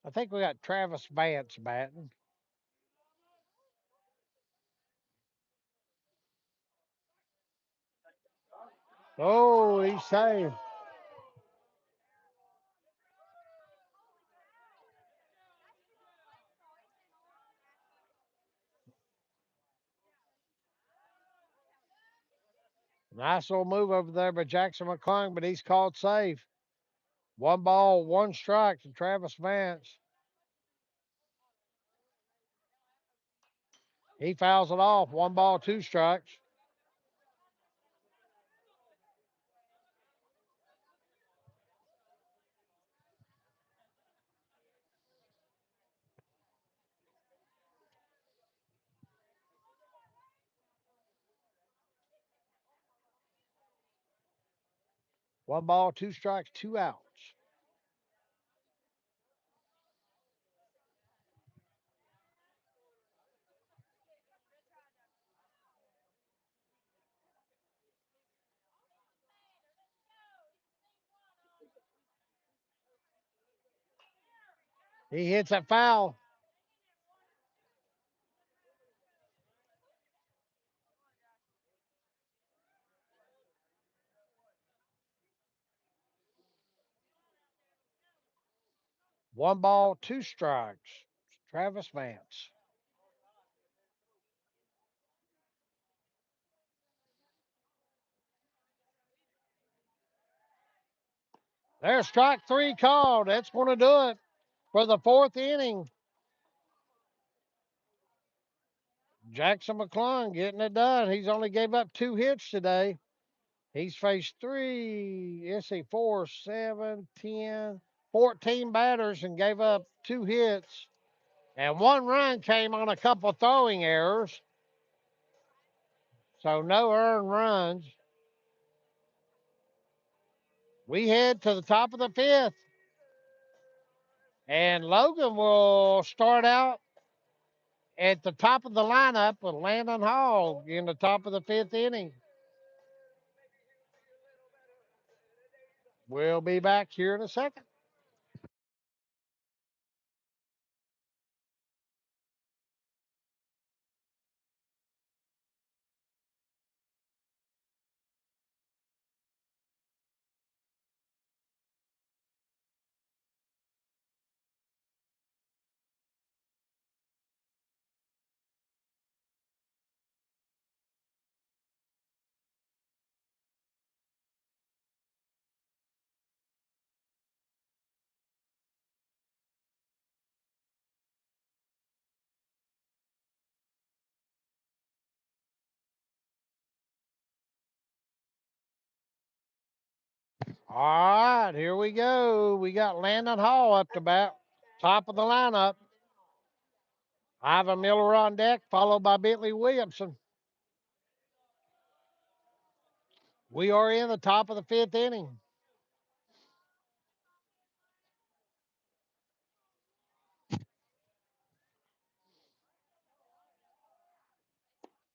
I think we got Travis Vance batting. Oh, he's saved. Nice little move over there by Jackson McClung, but he's called safe. One ball, one strike to Travis Vance. He fouls it off. One ball, two strikes. One ball, two strikes, two outs. He hits a foul. One ball, two strikes. Travis Vance. There's strike three called. That's going to do it for the fourth inning. Jackson McClung getting it done. He's only gave up 2 hits today. He's faced 4, 7, 10, 14 batters and gave up 2 hits. And 1 run came on a couple throwing errors. So no earned runs. We head to the top of the 5th. And Logan will start out at the top of the lineup with Landon Hall in the top of the 5th inning. We'll be back here in a second. All right, here we go. We got Landon Hall up to bat, top of the lineup. Ivan Miller on deck, followed by Bentley Williamson. We are in the top of the 5th inning.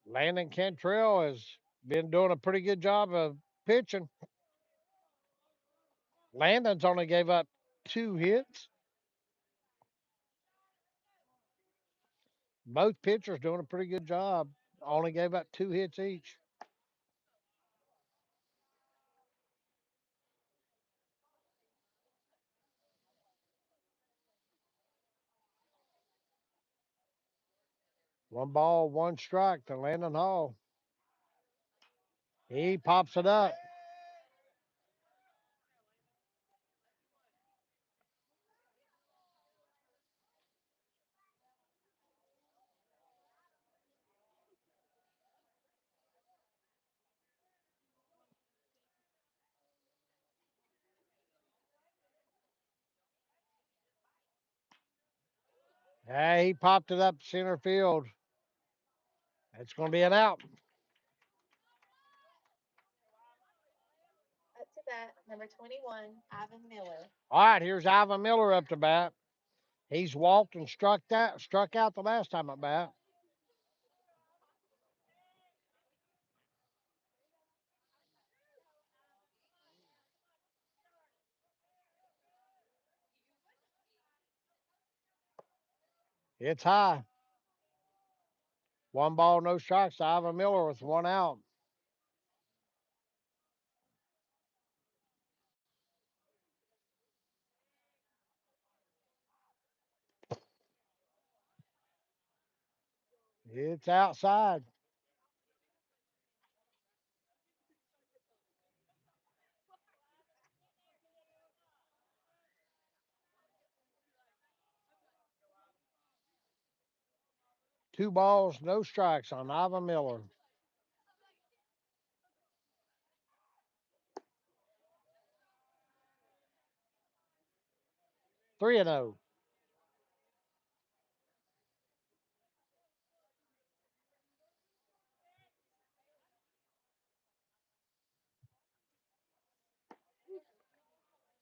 Landon Cantrell has been doing a pretty good job of pitching. Landon's only gave up 2 hits. Both pitchers doing a pretty good job. Only gave up 2 hits each. One ball, one strike to Landon Hall. He pops it up. Yeah, he popped it up center field. It's going to be an out. Up to bat, number 21, Ivan Miller. All right, here's Ivan Miller up to bat. He's walked and struck out the last time at bat. It's high. 1 ball, no strikes to Ivan Miller with 1 out. It's outside. 2 balls, no strikes on Ivan Miller. 3-0.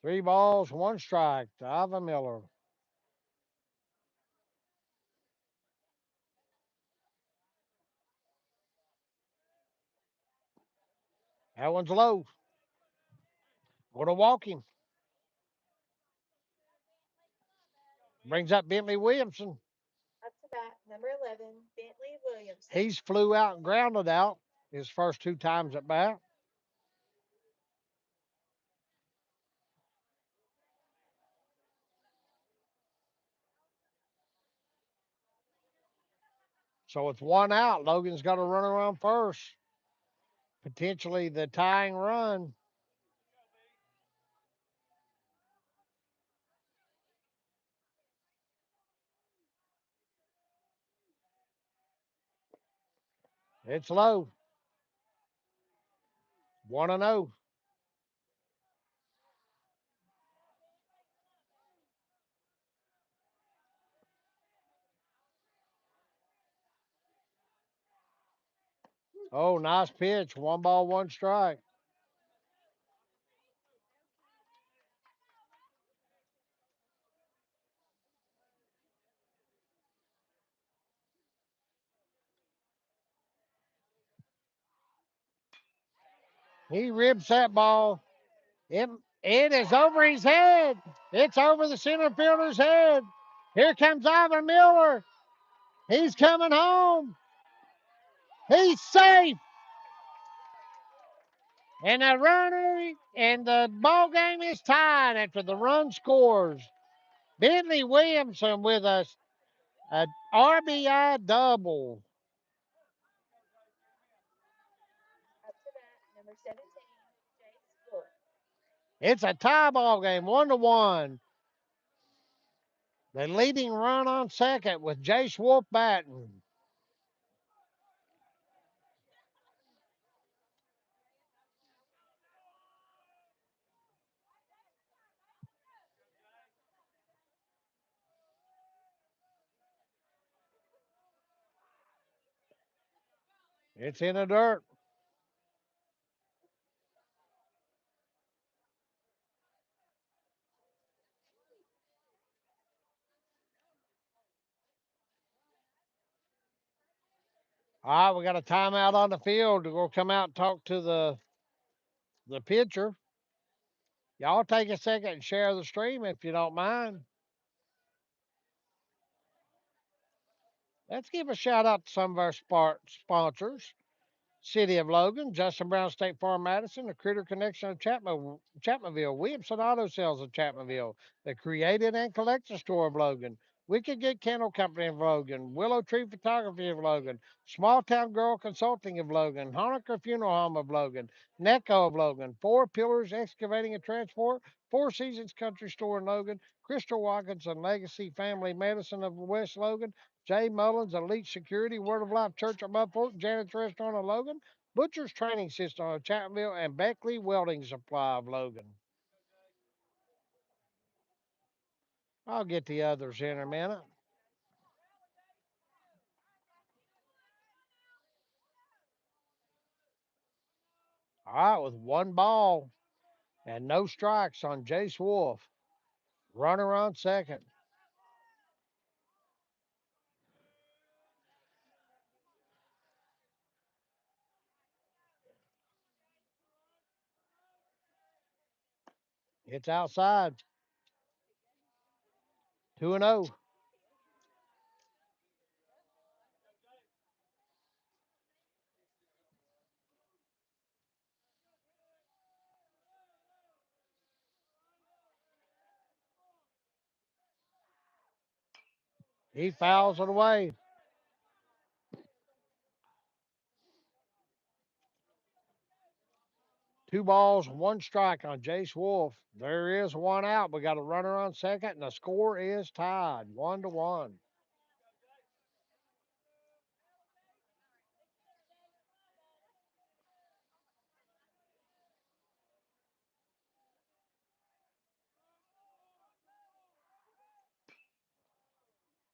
3 balls, 1 strike to Ivan Miller. That one's low. Going to walk him. Brings up Bentley Williamson. Up to bat, number 11, Bentley Williams. He's flew out and grounded out his first 2 times at bat. So with 1 out, Logan's got to run around first. Potentially the tying run. It's low. 1-0. Oh, nice pitch. 1 ball, 1 strike. He rips that ball. It, it is over his head. It's over the center fielder's head. Here comes Ivan Miller. He's coming home. He's safe. And the runner and the ball game is tied after the run scores. Bentley Williamson with a RBI double. Up to bat, number 17, Jace Wolf. It's a tie ball game, 1-1. The leading run on second with Jace Wolf batting. It's in the dirt. All right, we got a timeout on the field to go come out and talk to the pitcher. Y'all take a second and share the stream if you don't mind. Let's give a shout out to some of our sponsors. City of Logan, Justin Brown State Farm Madison, the Critter Connection of Chapmanville, Williamson Auto Sales of Chapmanville, the Created and Collector Store of Logan, Wicked Good Kennel Company of Logan, Willow Tree Photography of Logan, Small Town Girl Consulting of Logan, Honaker Funeral Home of Logan, Necco of Logan, Four Pillars Excavating and Transport, Four Seasons Country Store in Logan, Crystal Watkins and Legacy Family Medicine of West Logan, Jay Mullins, Elite Security, Word of Life Church of Mudport, Janet's Restaurant of Logan, Butcher's Training System of Chapmanville, and Beckley Welding Supply of Logan. I'll get the others in a minute. All right, with 1 ball and no strikes on Jace Wolf. Runner on second. It's outside. 2-0. He fouls it away. 2 balls, 1 strike on Jace Wolf. There is 1 out. We got a runner on second, and the score is tied 1-1.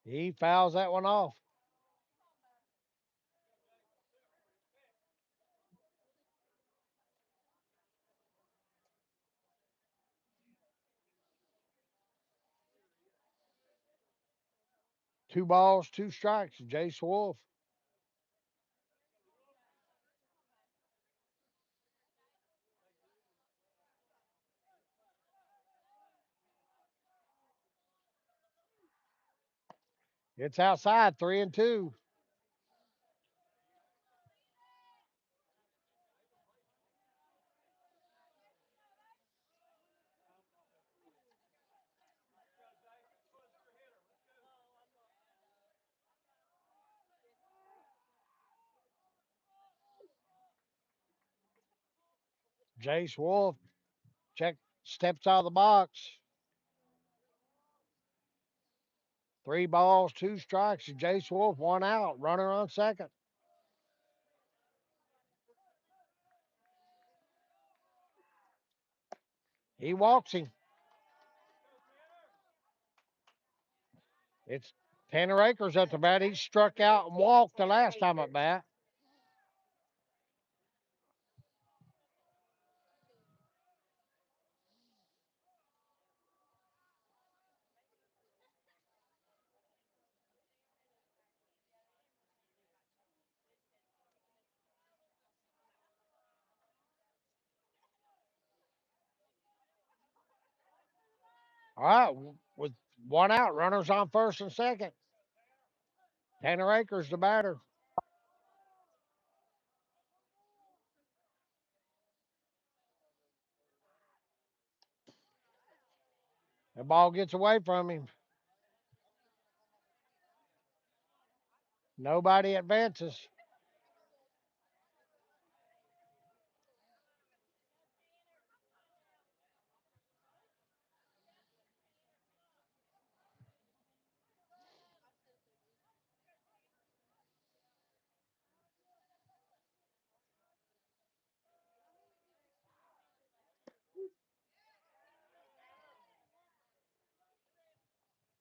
He fouls that one off. 2 balls, 2 strikes. Jace Wolf. It's outside, 3-2. Jace Wolf check steps out of the box. 3 balls, 2 strikes. Jace Wolf, 1 out. Runner on second. He walks him. It's Tanner Akers at the bat. He struck out and walked the last time at bat. All right, with one out, runners on first and second. Tanner Akers, the batter. The ball gets away from him. Nobody advances.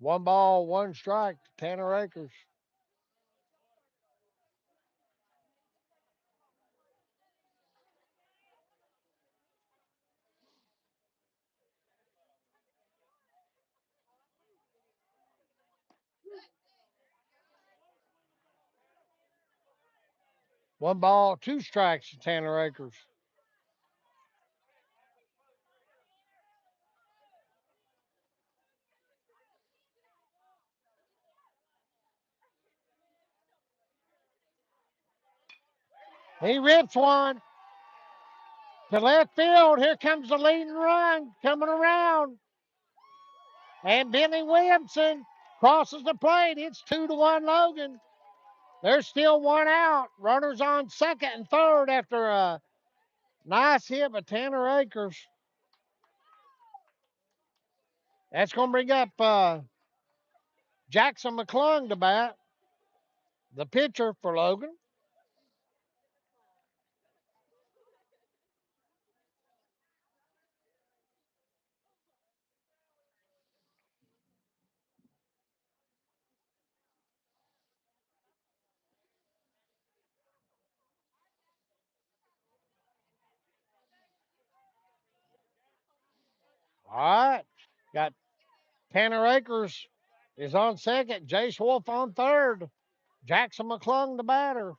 One ball, one strike to Tanner Akers. One ball, two strikes to Tanner Akers. He rips one to left field. Here comes the leading run coming around. And Bentley Williamson crosses the plate. It's 2-1 Logan. There's still one out. Runners on second and third after a nice hit by Tanner Akers. That's going to bring up Jackson McClung to bat, the pitcher for Logan. All right. Got Tanner Akers is on second. Jace Wolf on third. Jackson McClung the batter.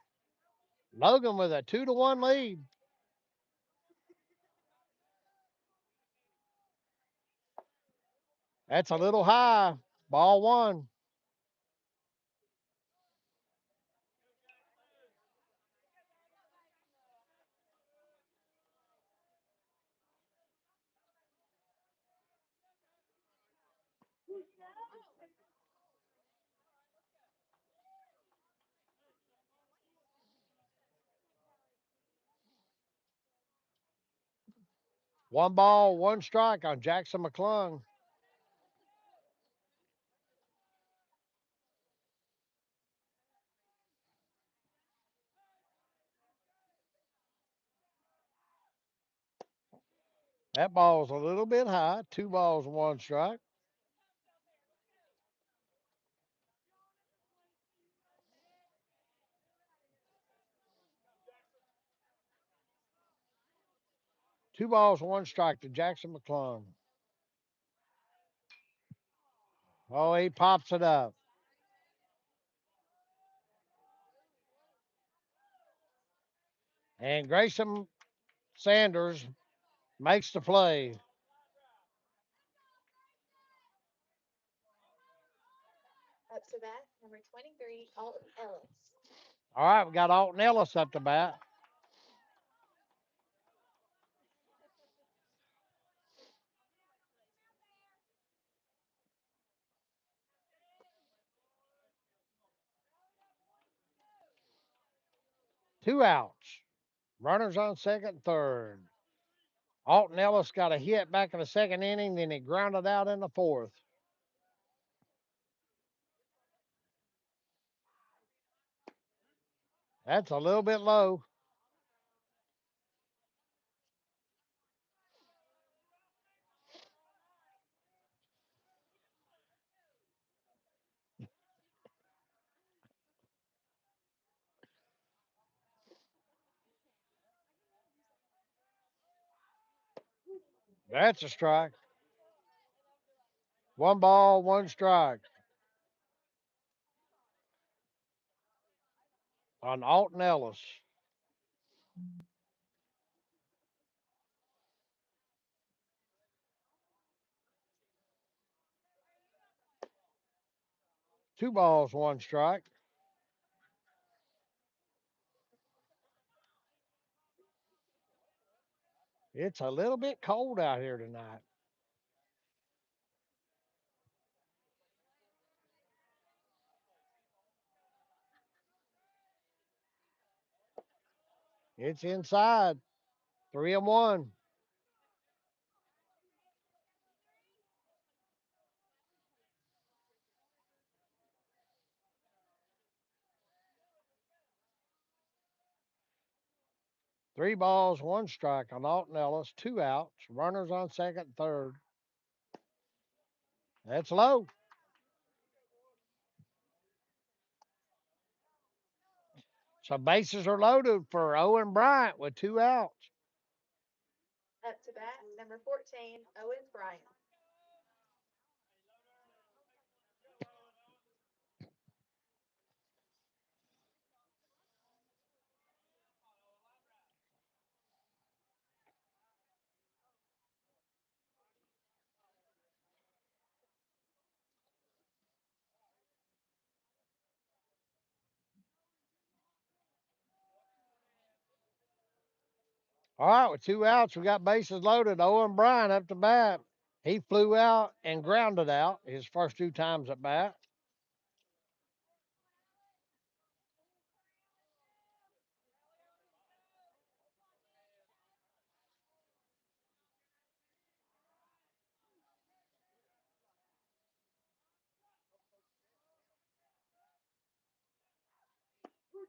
Logan with a 2-1 lead. That's a little high. Ball one. One ball, one strike on Jackson McClung. That ball's a little bit high. Two balls, one strike. Two balls, one strike to Jackson McClung. Oh, he pops it up. And Grayson Sanders makes the play. Up to bat, number 23, Alton Ellis. All right, we got Alton Ellis up to bat. Two outs. Runners on second and third. Alton Ellis got a hit back in the second inning, then he grounded out in the fourth. That's a little bit low. That's a strike. One ball, one strike on Alton Ellis. Two balls, one strike. It's a little bit cold out here tonight. It's inside. 3-1. Three balls, one strike on Alton Ellis. Two outs. Runners on second, third. That's low. So bases are loaded for Owen Bryant with two outs. Up to bat, number 14, Owen Bryant. All right, with two outs, we got bases loaded. Owen Bryant up to bat. He flew out and grounded out his first two times at bat.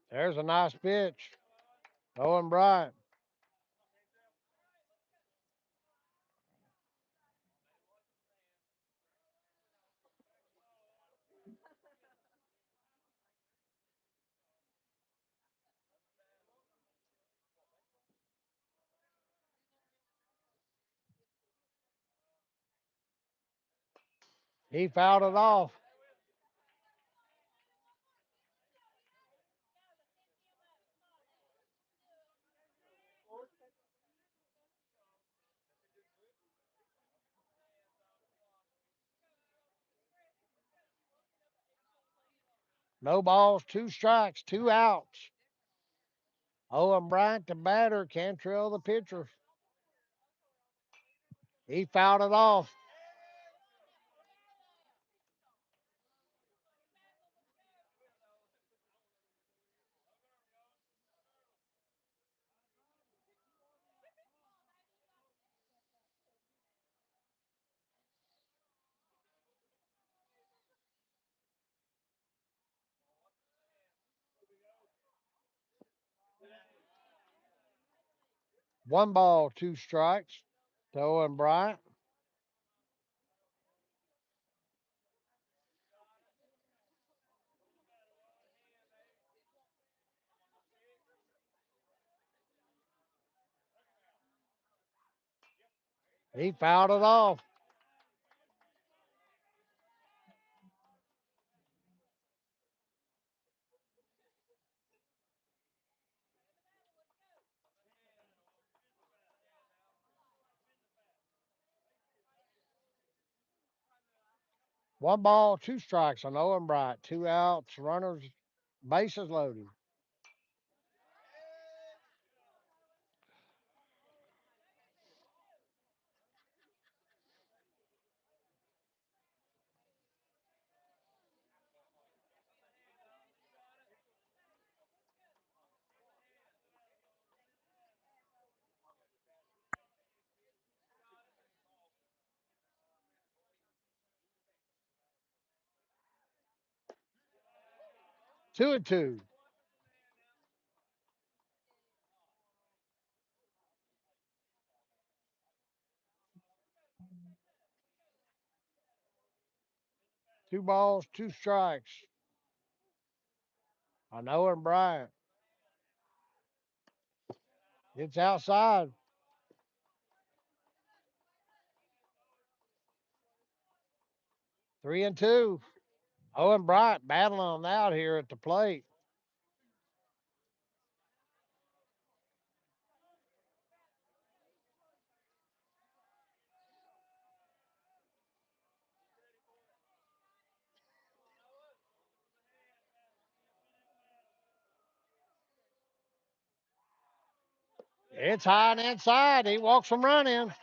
There's a nice pitch. Owen Bryant. He fouled it off. No balls, two strikes, two outs. Owen Bryant, the batter, Cantrell, the pitcher. He fouled it off. One ball, two strikes to Owen Bryant. He fouled it off. One ball, two strikes on Owen Bryant. Two outs, runners, bases loaded. 2-2. Two balls, two strikes on Owen Bryant. It's outside. 3-2. Owen Bright battling them out here at the plate. It's high and inside. He walks from running.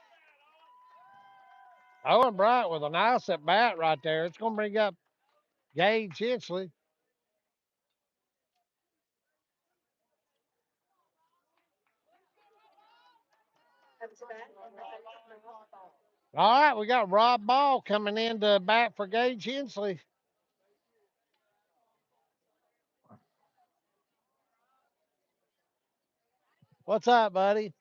Owen Bright with a nice at bat right there. It's going to bring up Gage Hensley. All right, we got Rob Ball coming in to bat for Gage Hensley. What's up, buddy?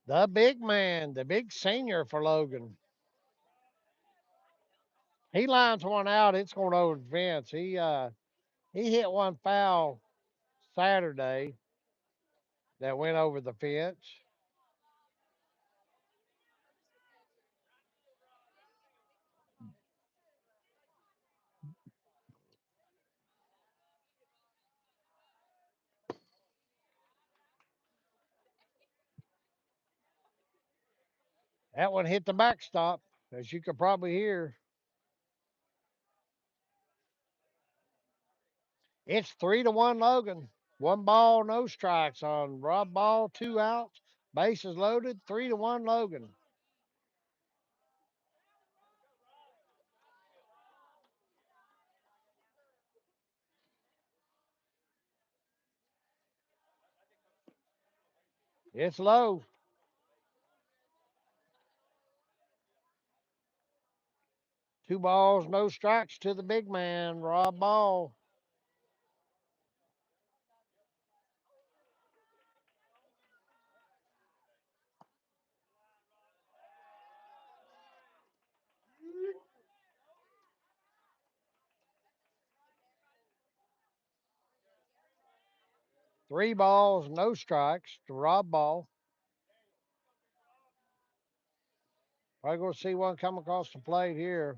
The big man, the big senior for Logan. He lines one out. It's going over the fence. He hit one foul Saturday that went over the fence. That one hit the backstop, as you could probably hear. It's 3-1 Logan. One ball, no strikes on Rob Ball, two outs, bases loaded, 3-1 Logan. It's low. Two balls, no strikes to the big man, Rob Ball. Three balls, no strikes to Rob Ball. Probably going to see one come across the plate here.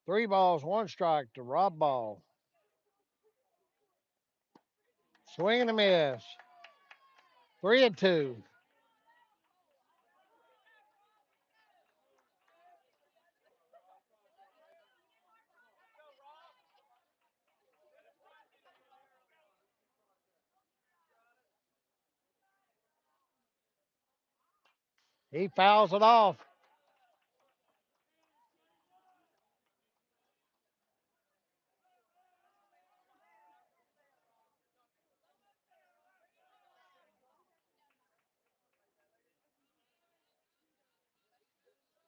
Three balls, one strike to Rob Ball. Swing and a miss. 3-2. He fouls it off.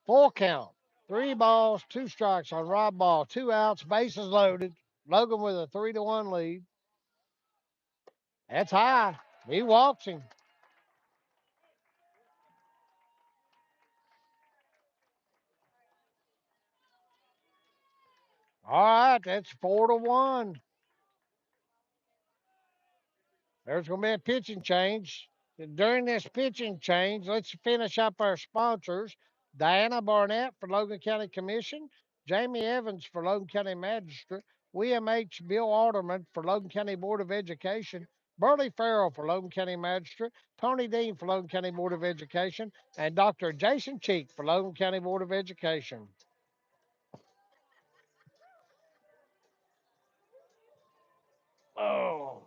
Full count. Three balls, two strikes on Rob Ball. Two outs, bases loaded. Logan with a 3-1 lead. That's high. He walks him. All right, that's 4-1. There's going to be a pitching change. During this pitching change, let's finish up our sponsors. Diana Barnett for Logan County Commission, Jamie Evans for Logan County Magistrate, William H. Bill Alderman for Logan County Board of Education, Burley Farrell for Logan County Magistrate, Tony Dean for Logan County Board of Education, and Dr. Jason Cheek for Logan County Board of Education. Oh.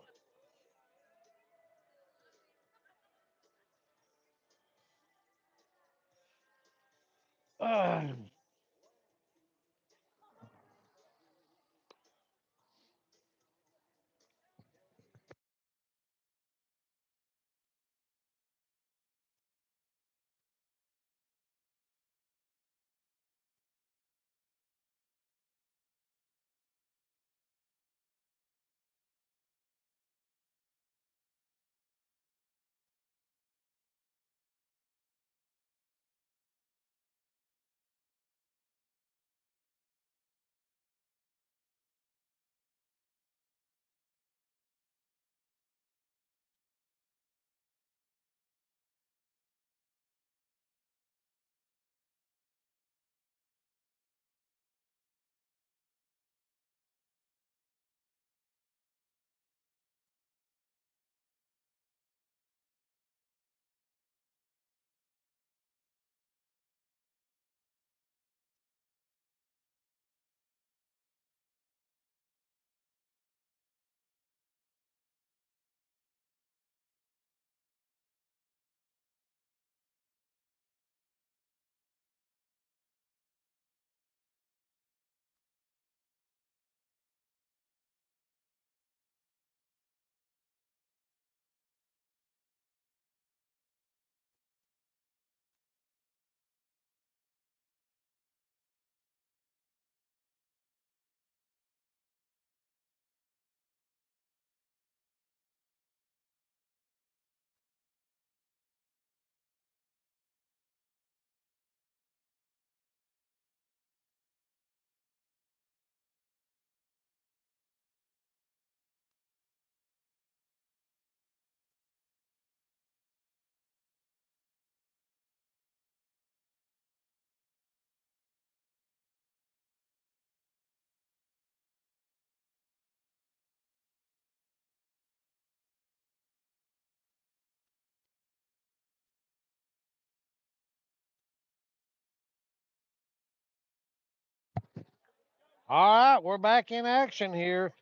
All right, we're back in action here.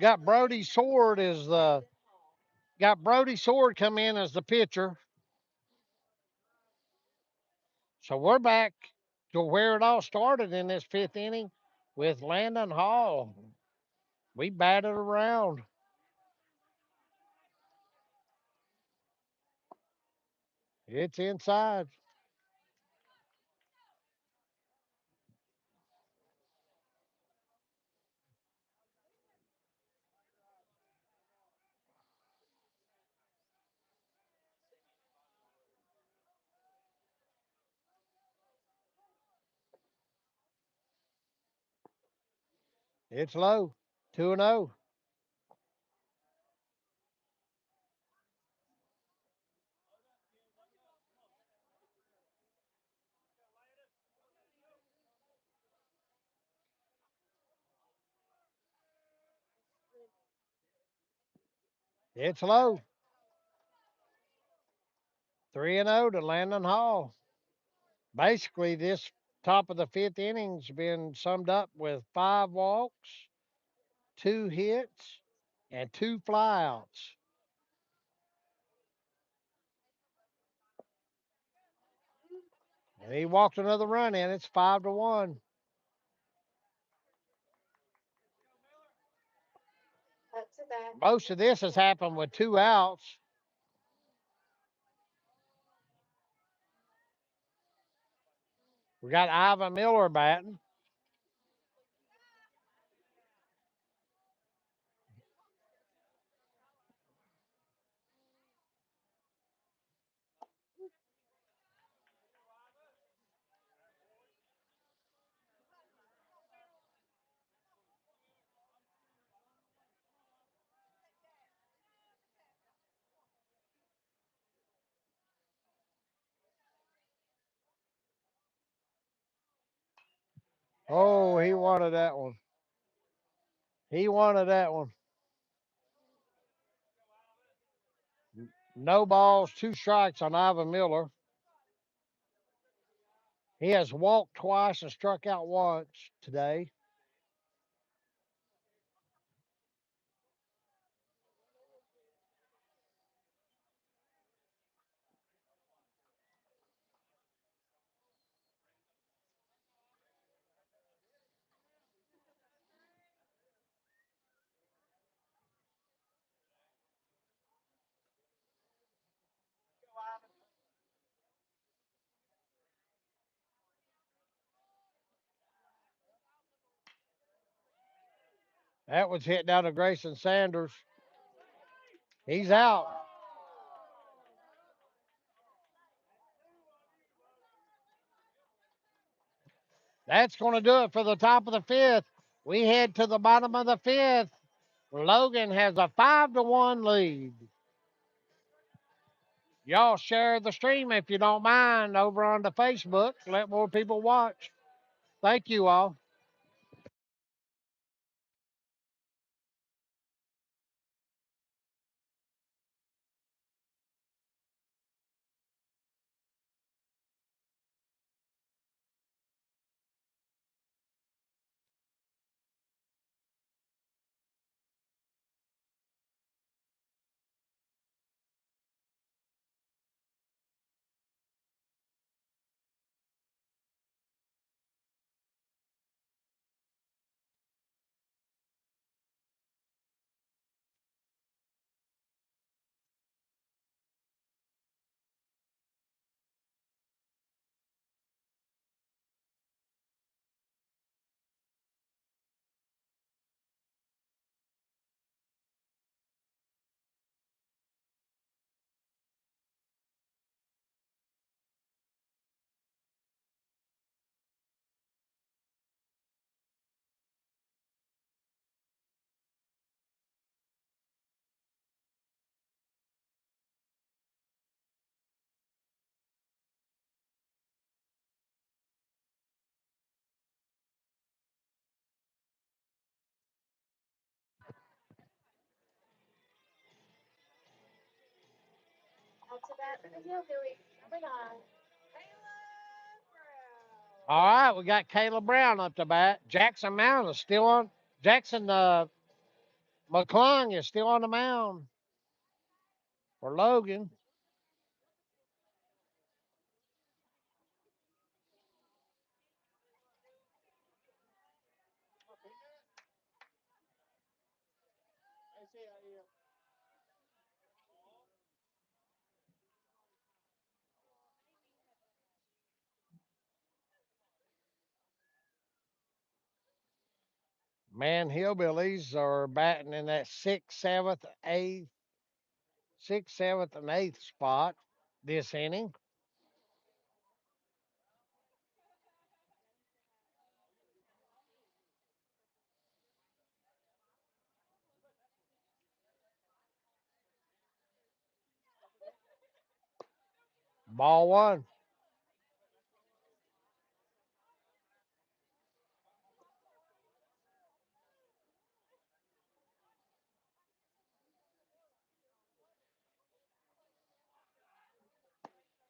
Got Brody Sword as the got Brody Sword come in as the pitcher. So we're back to where it all started in this fifth inning with Landon Hall. We batted around. It's inside. It's low. 2 and 0. It's low. 3 and 0 to Landon Hall. Basically, this top of the fifth inning's been summed up with 5 walks, 2 hits, and 2 flyouts. And he walked another run in. It's 5-1. Most of this has happened with 2 outs. We got Ivan Miller batting. Oh, he wanted that one. He wanted that one. No balls, 2 strikes on Ivan Miller. He has walked twice and struck out once today. That was hit down to Grayson Sanders. He's out. That's going to do it for the top of the fifth. We head to the bottom of the fifth. Logan has a 5-1 lead. Y'all share the stream if you don't mind over on the Facebook. Let more people watch. Thank you all. All right, we got Caleb Brown up to bat. Jackson Mound is still on. Jackson McClung is still on the mound for Logan. Man, Hillbillies are batting in that sixth, seventh, and eighth spot this inning. Ball one.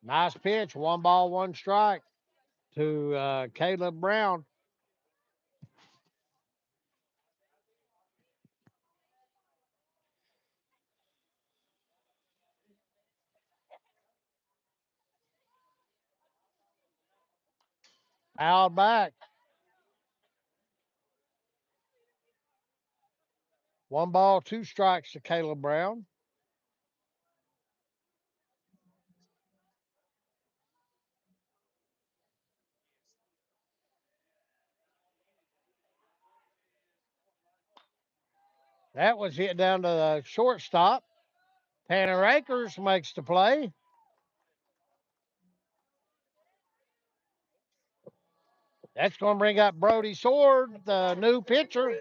Nice pitch. One ball, one strike to Caleb Brown. Fouled back. One ball, two strikes to Caleb Brown. That was hit down to the shortstop. Tanner Akers makes the play. That's going to bring up Brody Sword, the new pitcher.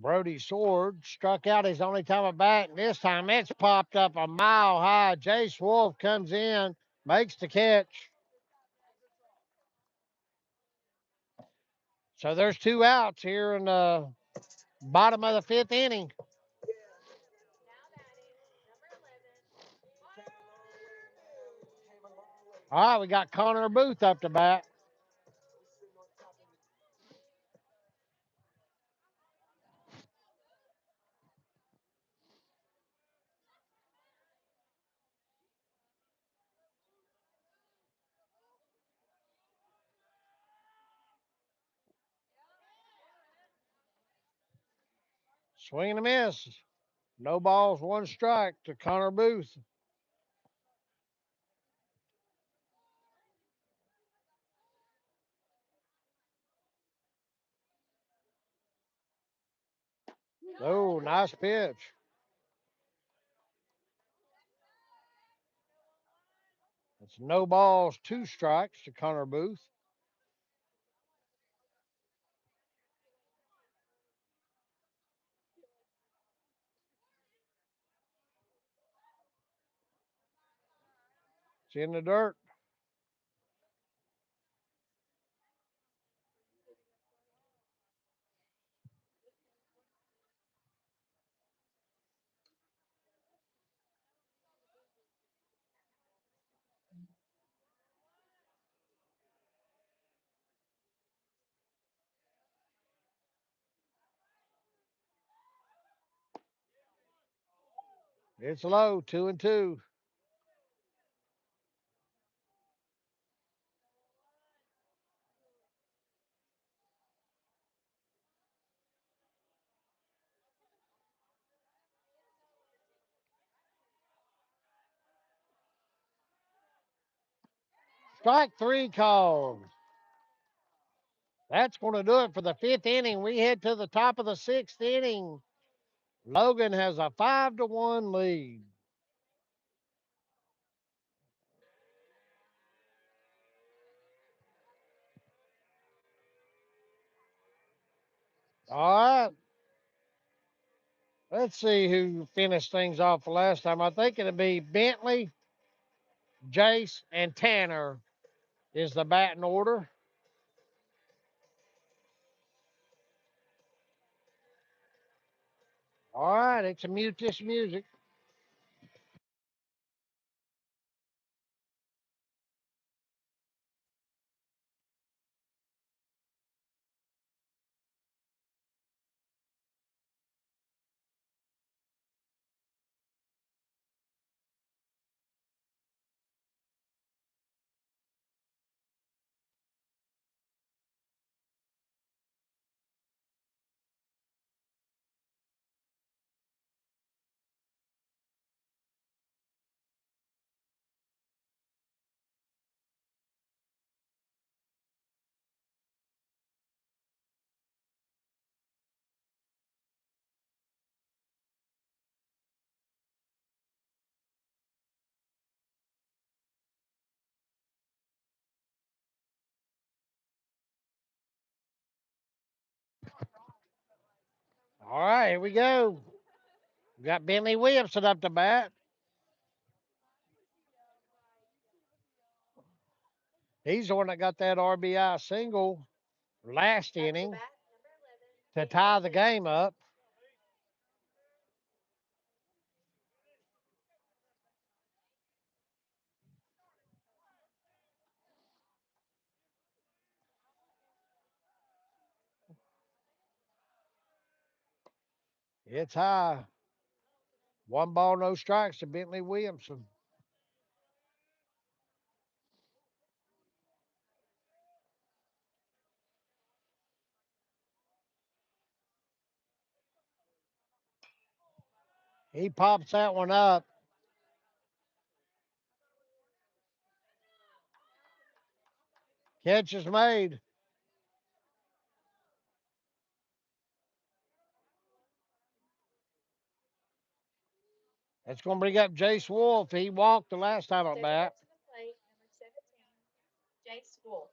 Brody Sword struck out his only time at bat, and this time it's popped up a mile high. Jace Wolf comes in, makes the catch. So there's two outs here in the bottom of the fifth inning. All right, we got Connor Booth up to bat. Swing and a miss. No balls, one strike to Connor Booth. Oh, nice pitch. It's no balls, two strikes to Connor Booth. It's in the dirt. It's low, 2-2. Strike three called. That's going to do it for the fifth inning. We head to the top of the sixth inning. Logan has a 5-1 lead. All right. Let's see who finished things off the last time. I think it'll be Bentley, Jace, and Tanner is the batting order. All right, it's a mute this music. All right, here we go. We got Bentley Williamson up to bat. He's the one that got that RBI single last Up to inning bat, number 11, to Bentley tie the Williams. game up. It's high. One ball, no strikes to Bentley Williamson. He pops that one up. Catch is made. That's going to bring up Jace Wolf. He walked the last time at Stepping bat. up to the plate, number 17, Jace Wolf.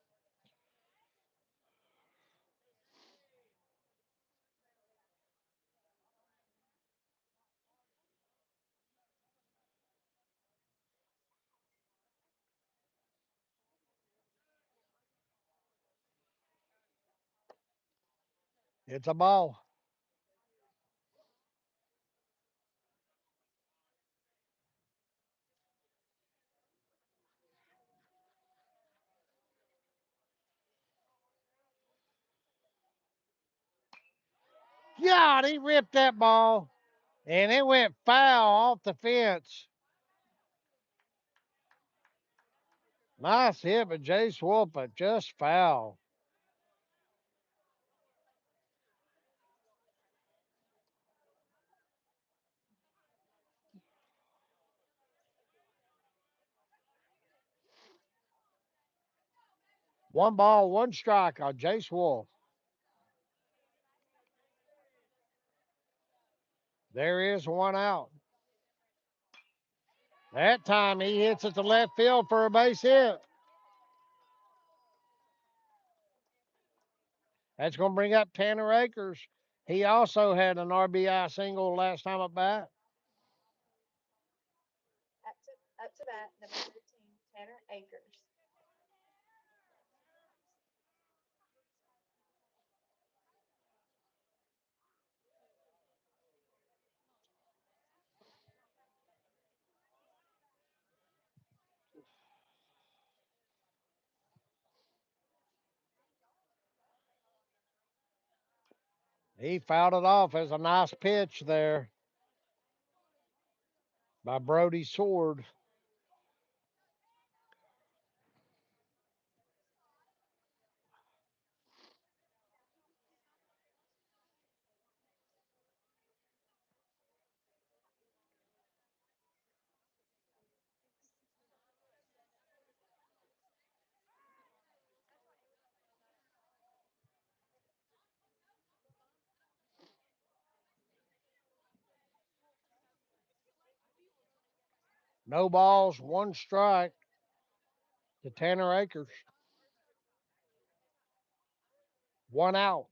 It's a ball. God, he ripped that ball. And it went foul off the fence. Nice hit by Jace Wolf, but just foul. One ball, one strike on Jace Wolf. There is one out. That time he hits it to left field for a base hit. That's going to bring up Tanner Akers. He also had an RBI single last time at bat. Up to bat, number 13, Tanner Akers. He fouled it off as a nice pitch there by Brody Sword. No balls, one strike to Tanner Akers. One out.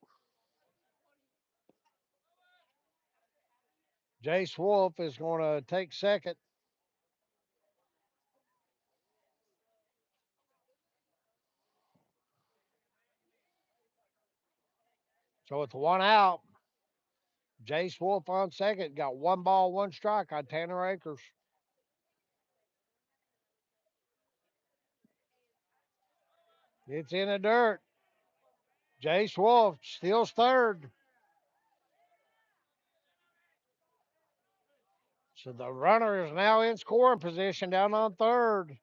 Jace Wolf is going to take second. So it's one out. Jace Wolf on second. Got one ball, one strike on Tanner Akers. It's in the dirt. Jace Wolf steals third. So the runner is now in scoring position down on third.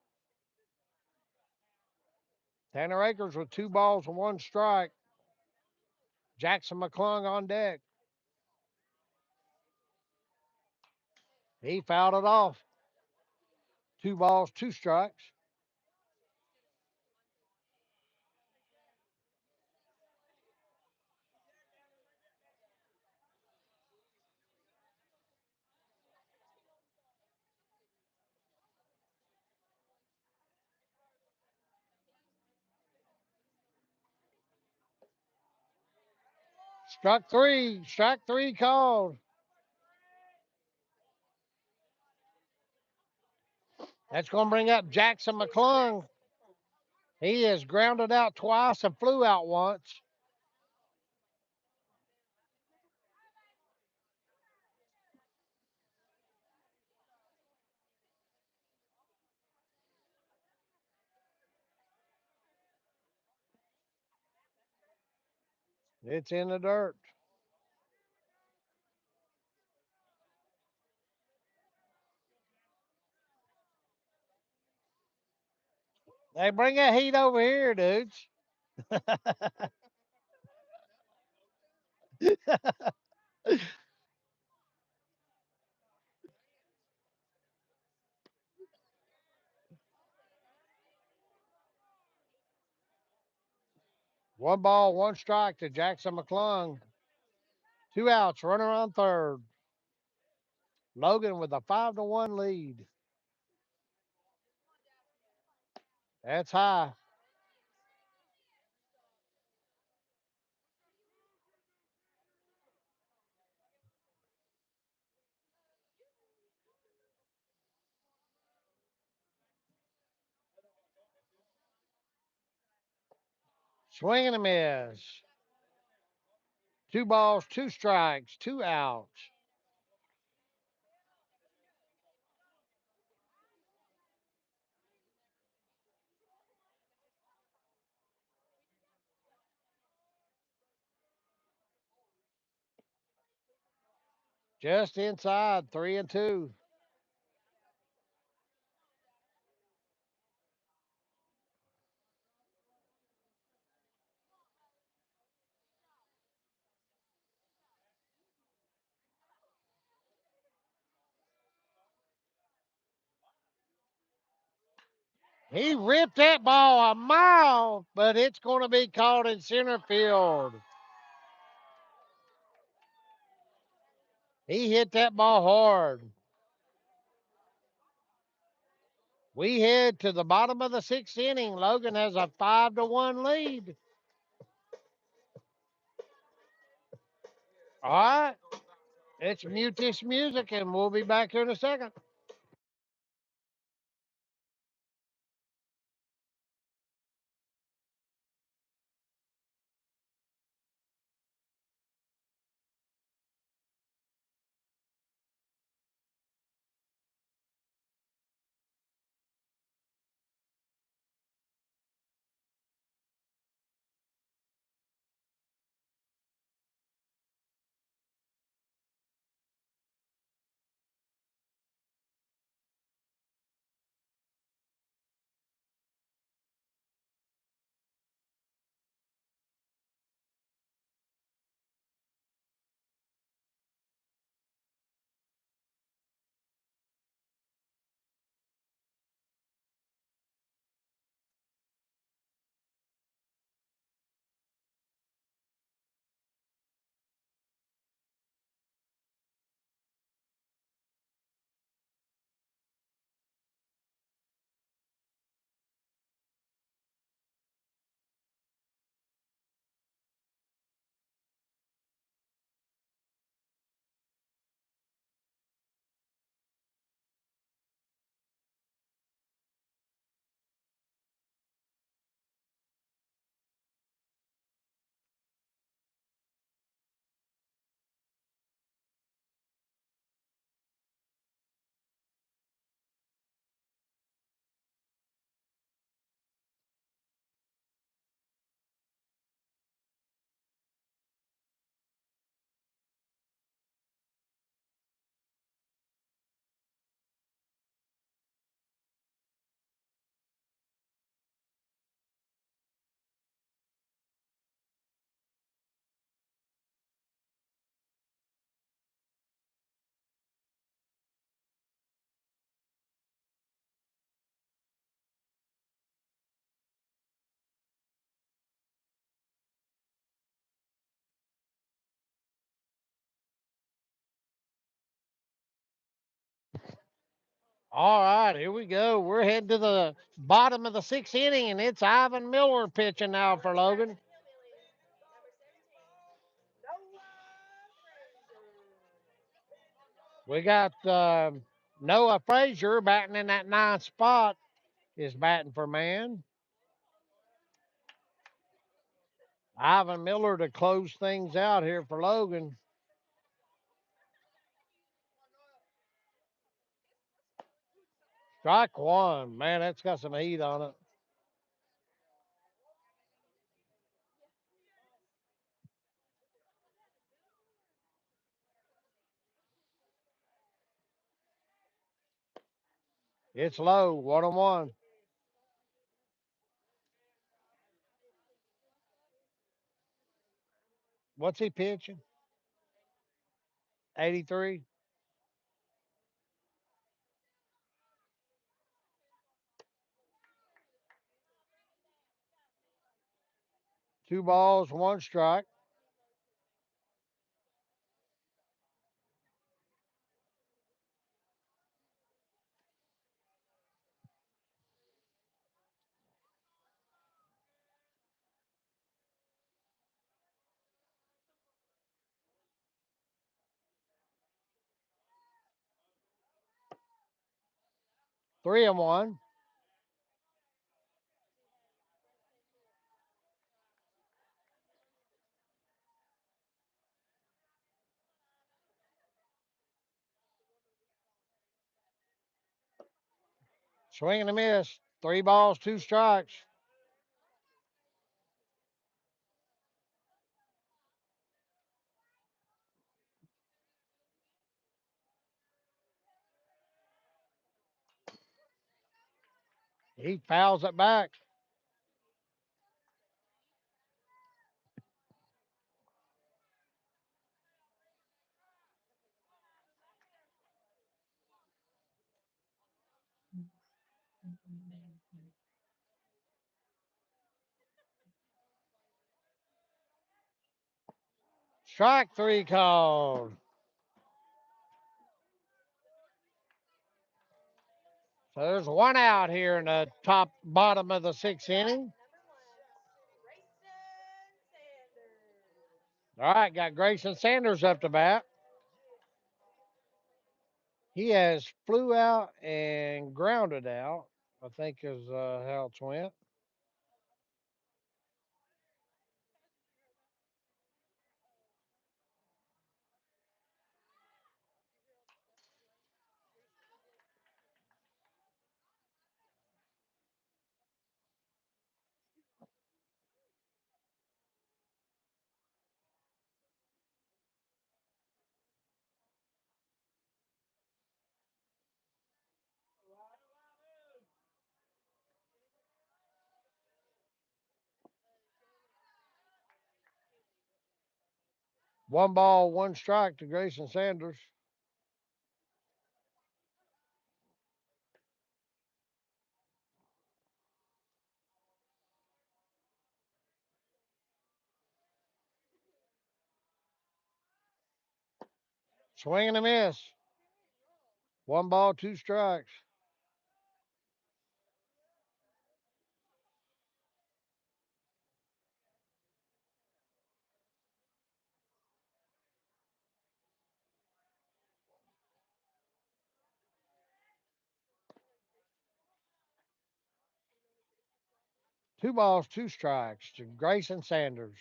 Tanner Akers with two balls and one strike. Jackson McClung on deck. He fouled it off. Two balls, two strikes. Struck three. Strike three called. That's going to bring up Jackson McClung. He has grounded out twice and flew out once. It's in the dirt. They bring that heat over here, dudes. One ball, one strike to Jackson McClung. Two outs, runner on third. Logan with a 5-1 lead. That's high. Swing and a miss. Two balls, two strikes, two outs. Just inside, 3-2. He ripped that ball a mile, but it's going to be caught in center field. He hit that ball hard. We head to the bottom of the sixth inning. Logan has a 5-1 lead. All right. Let's mute this music and we'll be back here in a second. All right, here we go. We're heading to the bottom of the sixth inning, and it's Ivan Miller pitching now for Logan. We got Noah Frazier batting in that ninth spot is batting for man. Ivan Miller to close things out here for Logan. Strike one. Man, that's got some heat on it. It's low, 1-1. What's he pitching? 83. Two balls, one strike. 3-1. Swing and a miss. Three balls, two strikes. He fouls it back. Strike three called. So there's one out here in the top bottom of the sixth inning. All right, got Grayson Sanders up to bat. He has flew out and grounded out, I think is how it's went. One ball, one strike to Grayson Sanders. Swing and a miss. One ball, two strikes. Two balls, two strikes to Grayson Sanders.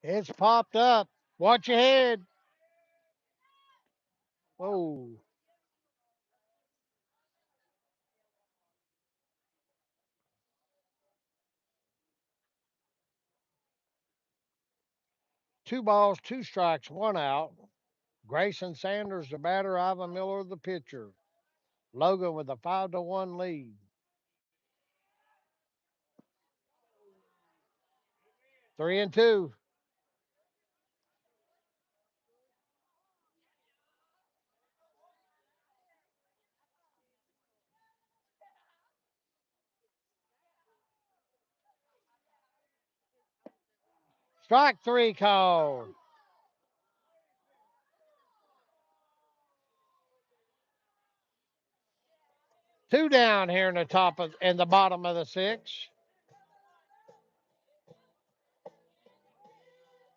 It's popped up. Watch your head. Whoa. Two balls, two strikes, one out. Grayson Sanders, the batter. Ivan Miller, the pitcher. Logan with a 5-1 lead. 3-2. Strike three called. Two down here in the top of in the bottom of the sixth.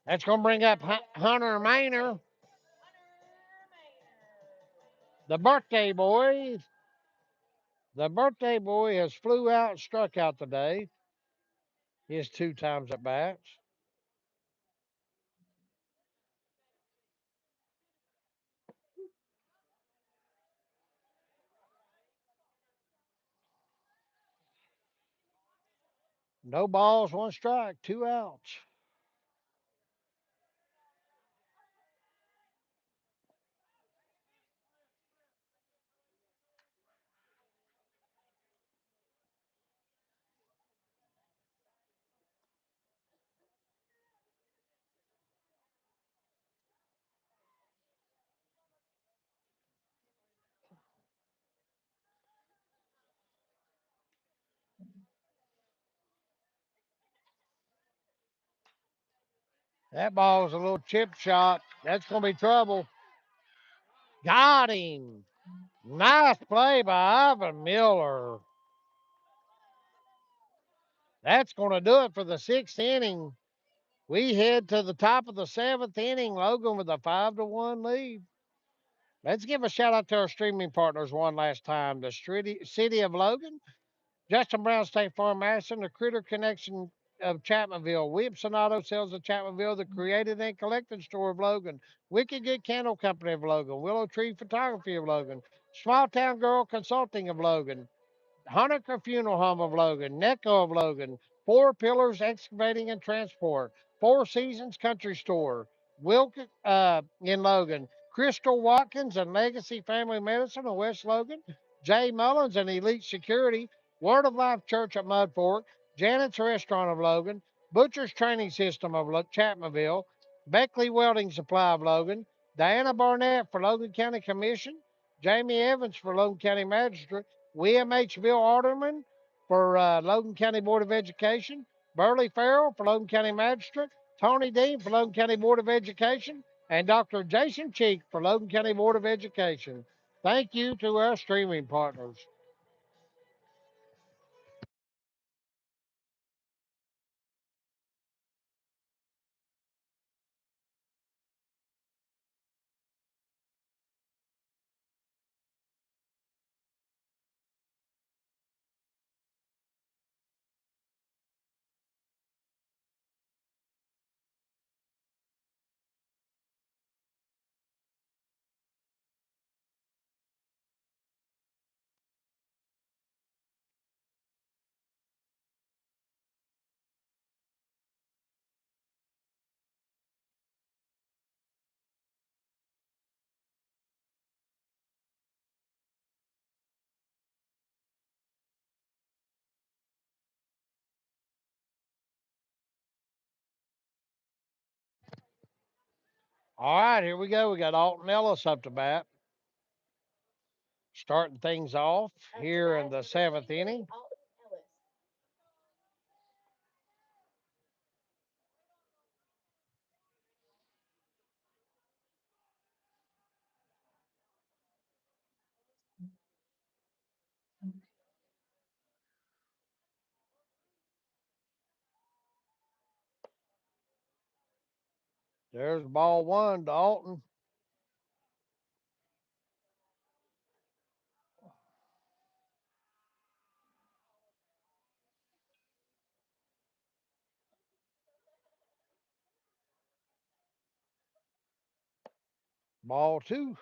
That's going to bring up Hunter Maynor, the birthday boy. The birthday boy has flew out and struck out today. His two times at bats. No balls, one strike, two outs. That ball's a little chip shot. That's going to be trouble. Got him. Nice play by Ivan Miller. That's going to do it for the sixth inning. We head to the top of the seventh inning. Logan with a 5-1 lead. Let's give a shout out to our streaming partners one last time. The City of Logan, Justin Brown State Farm Madison, the Critter Connection of Chapmanville, Williamson Auto Sales of Chapmanville, the Creative and Collecting Store of Logan, Wicked Good Candle Company of Logan, Willow Tree Photography of Logan, Small Town Girl Consulting of Logan, Honecker Funeral Home of Logan, NECO of Logan, Four Pillars Excavating and Transport, Four Seasons Country Store, Wilk in Logan, Crystal Watkins and Legacy Family Medicine of West Logan, Jay Mullins and Elite Security, Word of Life Church at Mud Fork, Janet's Restaurant of Logan, Butcher's Training System of Chapmanville, Beckley Welding Supply of Logan, Diana Barnett for Logan County Commission, Jamie Evans for Logan County Magistrate, William H. Bill Alderman for Logan County Board of Education, Burley Farrell for Logan County Magistrate, Tony Dean for Logan County Board of Education, and Dr. Jason Cheek for Logan County Board of Education. Thank you to our streaming partners. All right, here we go. We got Alton Ellis up to bat, starting things off here in the seventh inning. There's ball one to Alton. Ball two.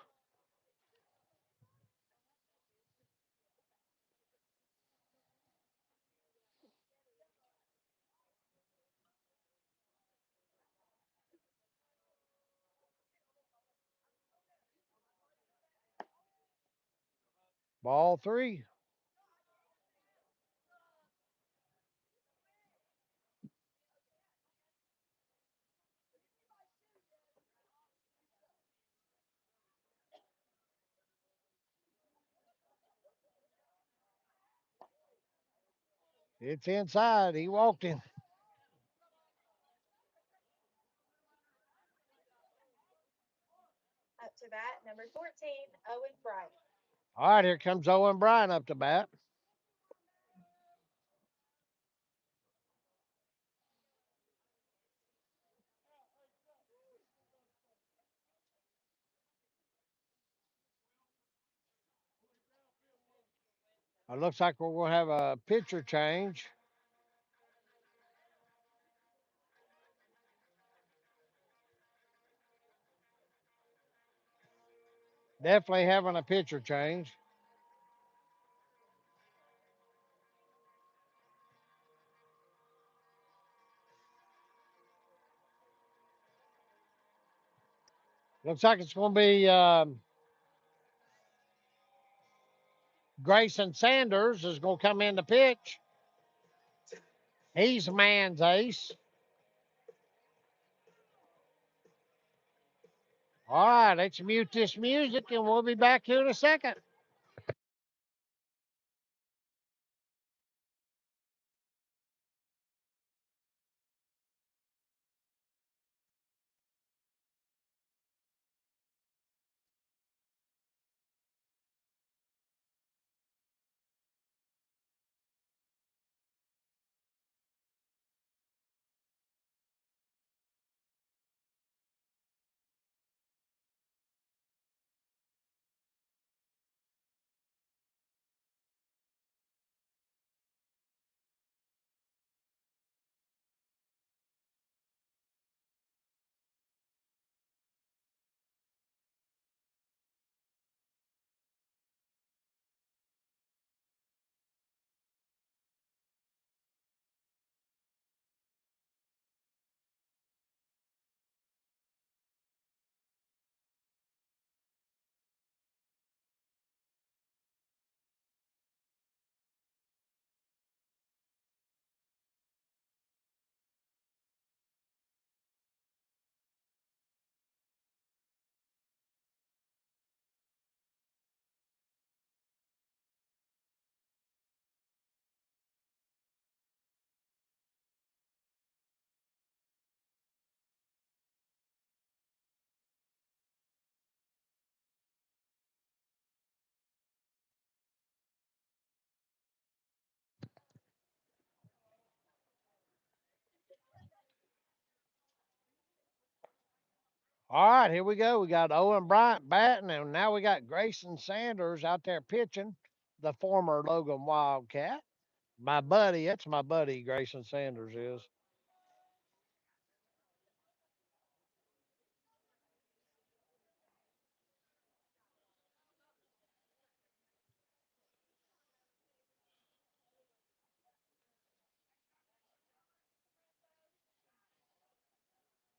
Ball three. It's inside. He walked in. to bat, number 14, Owen Bright. All right, here comes Owen Bryan up to bat. It looks like we're going to have a pitcher change. Definitely having a pitcher change. Looks like it's going to be Grayson Sanders is going to come in to pitch. He's man's ace. All right, let's mute this music and we'll be back here in a second. All right, here we go. We got Owen Bryant batting, and now we got Grayson Sanders out there pitching, the former Logan Wildcat. My buddy, that's my buddy, Grayson Sanders is.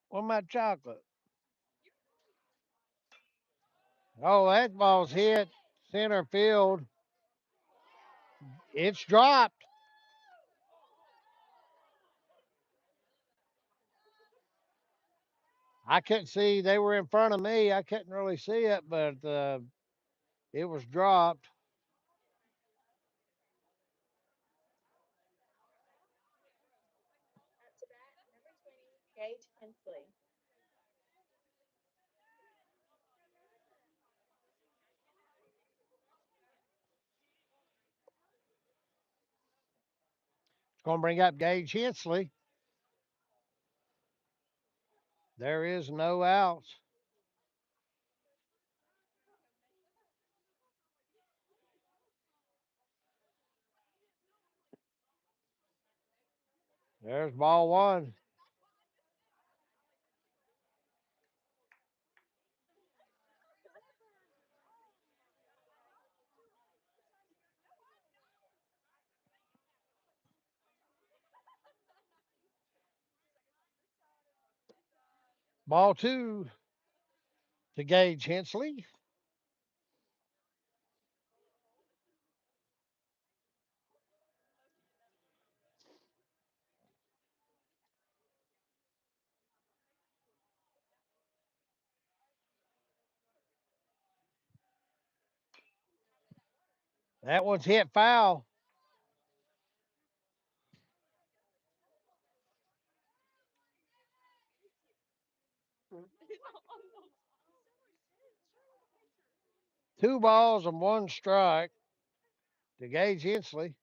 What my chocolate? Oh, that ball's hit center field. It's dropped. I couldn't see. They were in front of me. I couldn't really see it, but it was dropped. Up to bat, number 20, Gage Hensley. It's going to bring up Gage Hensley. There is no outs. There's ball one. Ball two to Gage Hensley. That one's hit foul. 2 balls and 1 strike to Gage Hensley.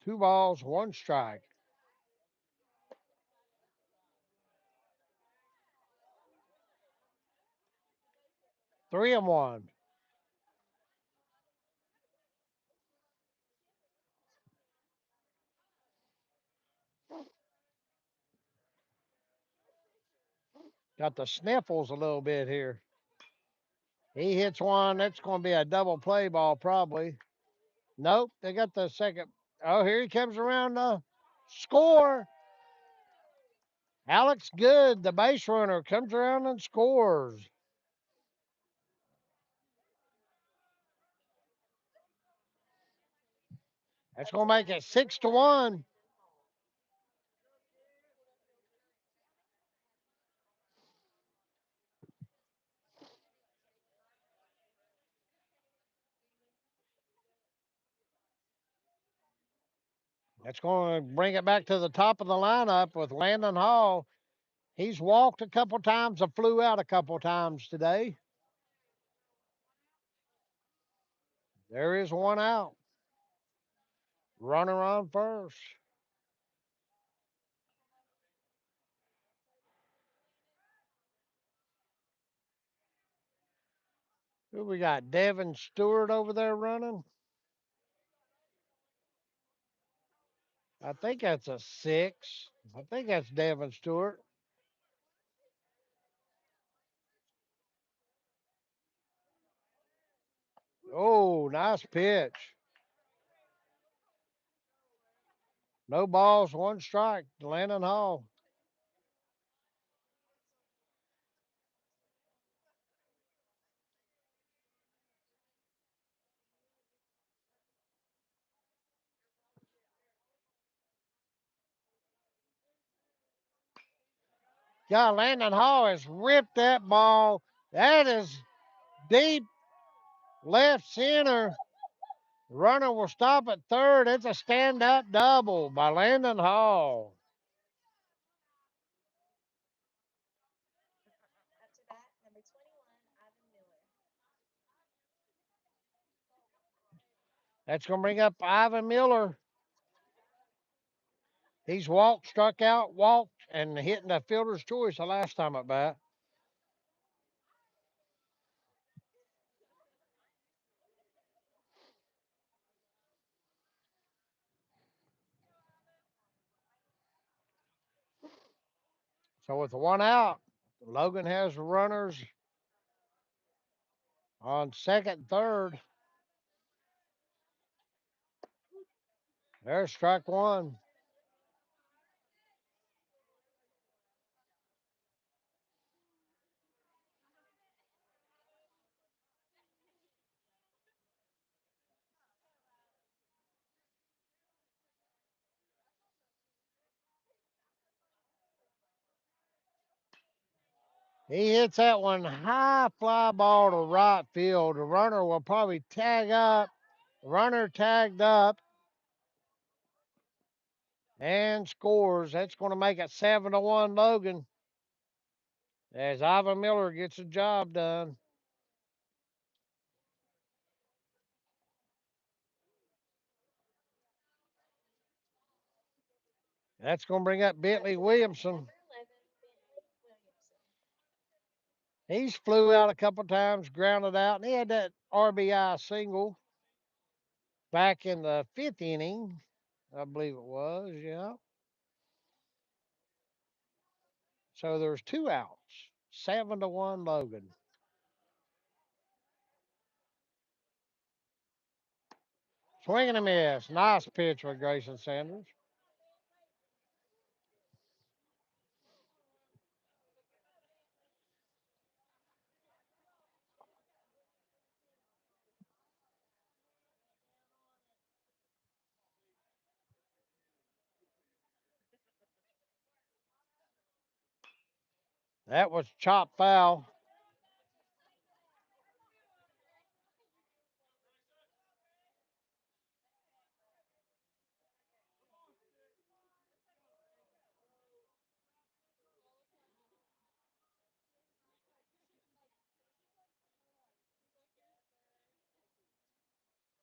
Two balls, 1 strike. 3-1. Got the sniffles a little bit here. He hits one. That's going to be a double play ball, probably. Nope. They got the second. Oh, here he comes around the score. Alex Good, the base runner, comes around and scores. That's going to make it 6-1. That's going to bring it back to the top of the lineup with Landon Hall. He's walked a couple times and flew out a couple times today. There is one out. Runner on first. Who we got? Devin Stewart over there running. I think that's a 6. I think that's Devin Stewart. Oh, nice pitch. No balls, 1 strike to Landon Hall. God, Landon Hall has ripped that ball. That is deep left center. Runner will stop at third. It's a stand up double by Landon Hall. Up to bat, number 21, Ivan Miller. That's going to bring up Ivan Miller. He's walked, struck out, walked, and hitting the fielder's choice the last time at bat. So with 1 out, Logan has runners on second, third. There's strike 1. He hits that one high fly ball to right field. The runner will probably tag up. Runner tagged up and scores. That's going to make it 7-1 Logan as Ivan Miller gets the job done. That's going to bring up Bentley Williamson. Number 11, Bentley Williamson. He's flew out a couple times, grounded out, and he had that RBI single back in the 5th inning, I believe it was. Yeah. So there's 2 outs. 7-1 Logan. Swing and a miss. Nice pitch with Grayson Sanders. That was chop foul.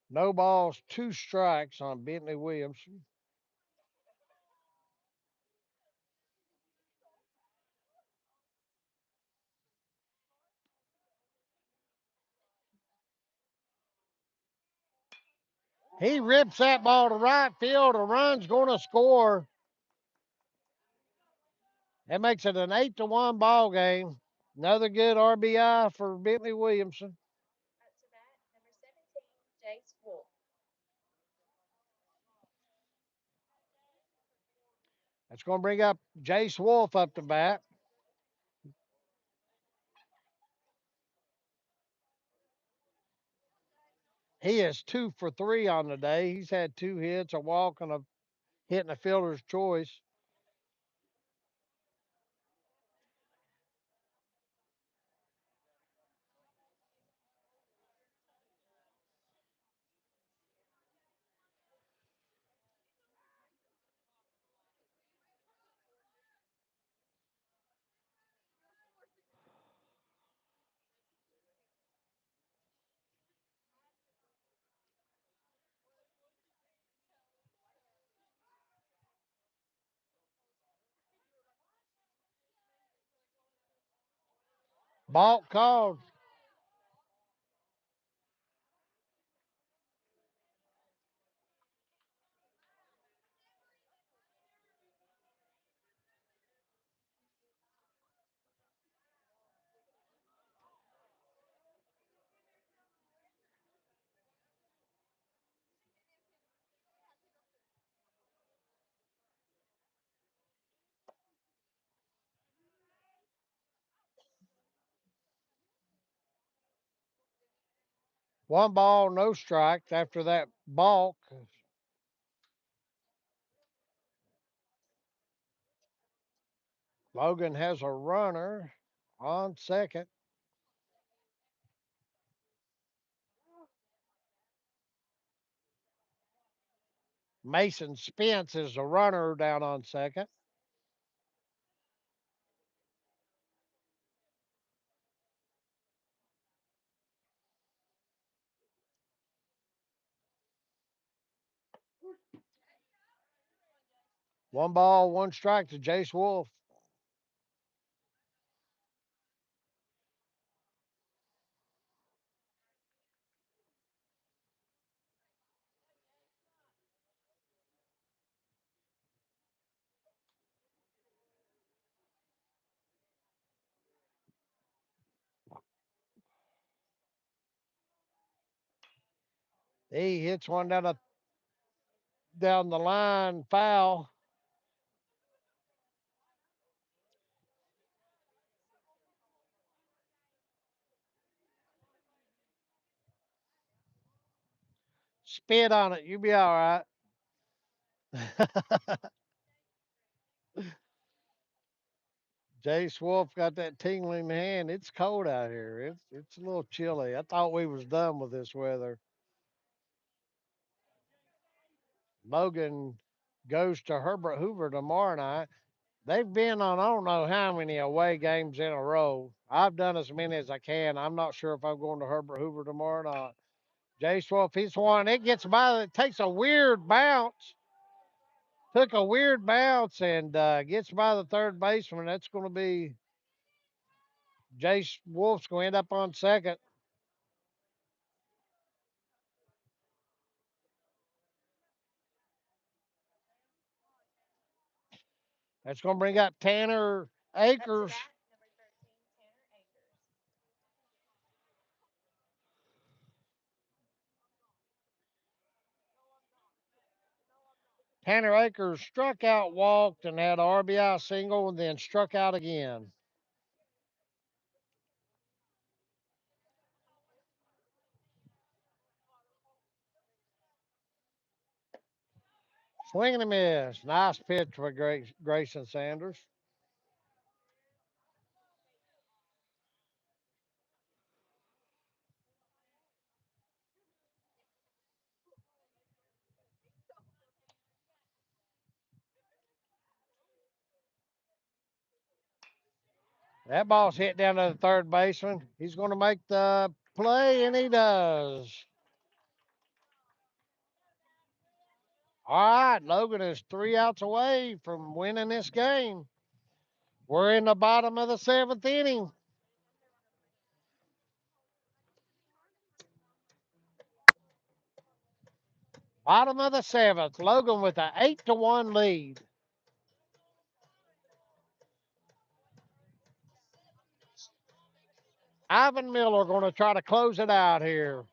No balls, 2 strikes on Bentley Williamson. He rips that ball to right field. A run's going to score. That makes it an 8-1 ball game. Another good RBI for Bentley Williamson. Up to bat, number 17, Jace Wolf. That's going to bring up Jace Wolf up to bat. He is 2 for 3 on the day. He's had 2 hits, a walk, and a hit in a fielder's choice. Balk called. One ball, no strikes after that balk. Logan has a runner on second. Mason Spence is the runner down on second. One ball, one strike to Jace Wolf. He hits one down the line, foul. Spit on it. You'll be all right. Jace Wolf got that tingling hand. It's cold out here. It's a little chilly. I thought we was done with this weather. Logan goes to Herbert Hoover tomorrow night. They've been on I don't know how many away games in a row. I've done as many as I can. I'm not sure if I'm going to Herbert Hoover tomorrow or not. Jace Wolf, he's one. It gets by. It takes a weird bounce. Took a weird bounce and gets by the third baseman. That's going to be Jace Wolf's going to end up on second. That's going to bring up Tanner Up to Akers. bat, number 13, Tanner Akers. Tanner Akers struck out, walked, and had an RBI single, and then struck out again. Swing and a miss. Nice pitch for Grayson Sanders. That ball's hit down to the third baseman. He's going to make the play, and he does. All right, Logan is 3 outs away from winning this game. We're in the bottom of the seventh inning. Bottom of the seventh. Logan with an 8-1 lead. Ivan Miller going to try to close it out here.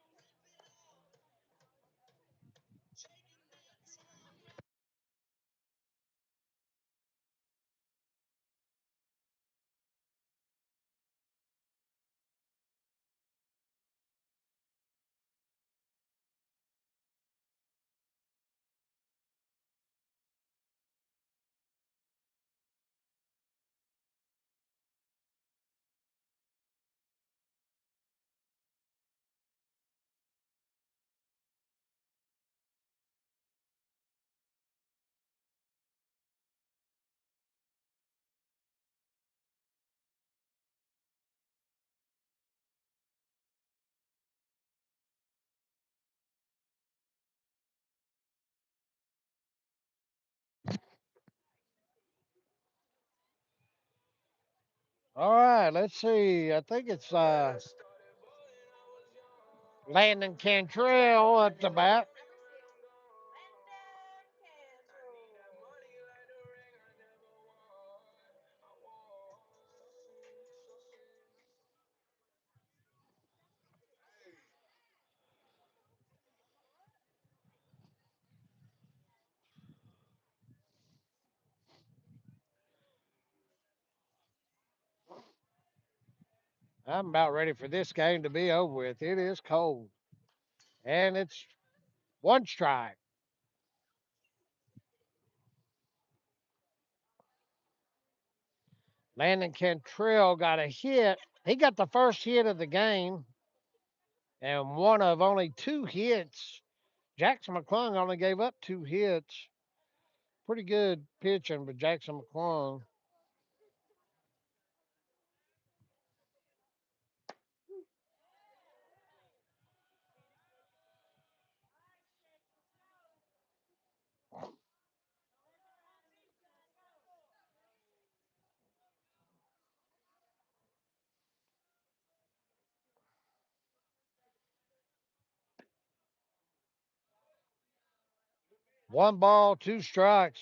All right, let's see. I think it's Landon Cantrell at the bat. I'm about ready for this game to be over with. It is cold. And it's one strike. Landon Cantrell got a hit. He got the first hit of the game and one of only two hits. Jackson McClung only gave up two hits. Pretty good pitching by Jackson McClung. One ball, two strikes.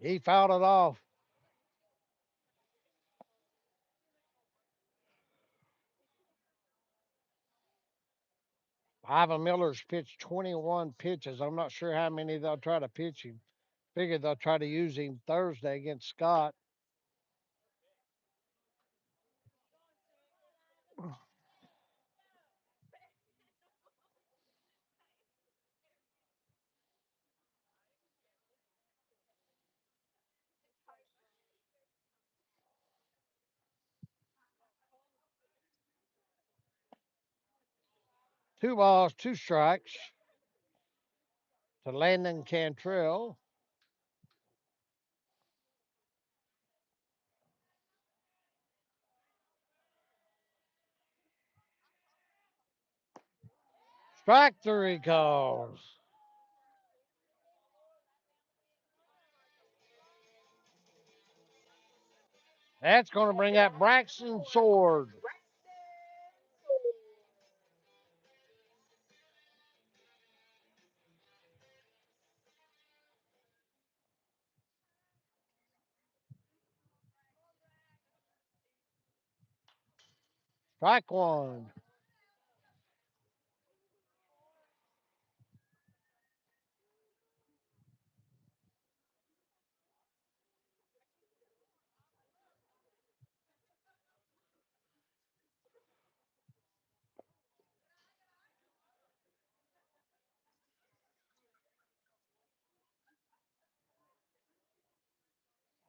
He fouled it off. Ivan Miller's pitched 21 pitches. I'm not sure how many they'll try to pitch him. Figure they'll try to use him Thursday against Scott. Two balls, two strikes to Landon Cantrell. Strike three calls. That's going to bring up Braxton Sword. Strike one.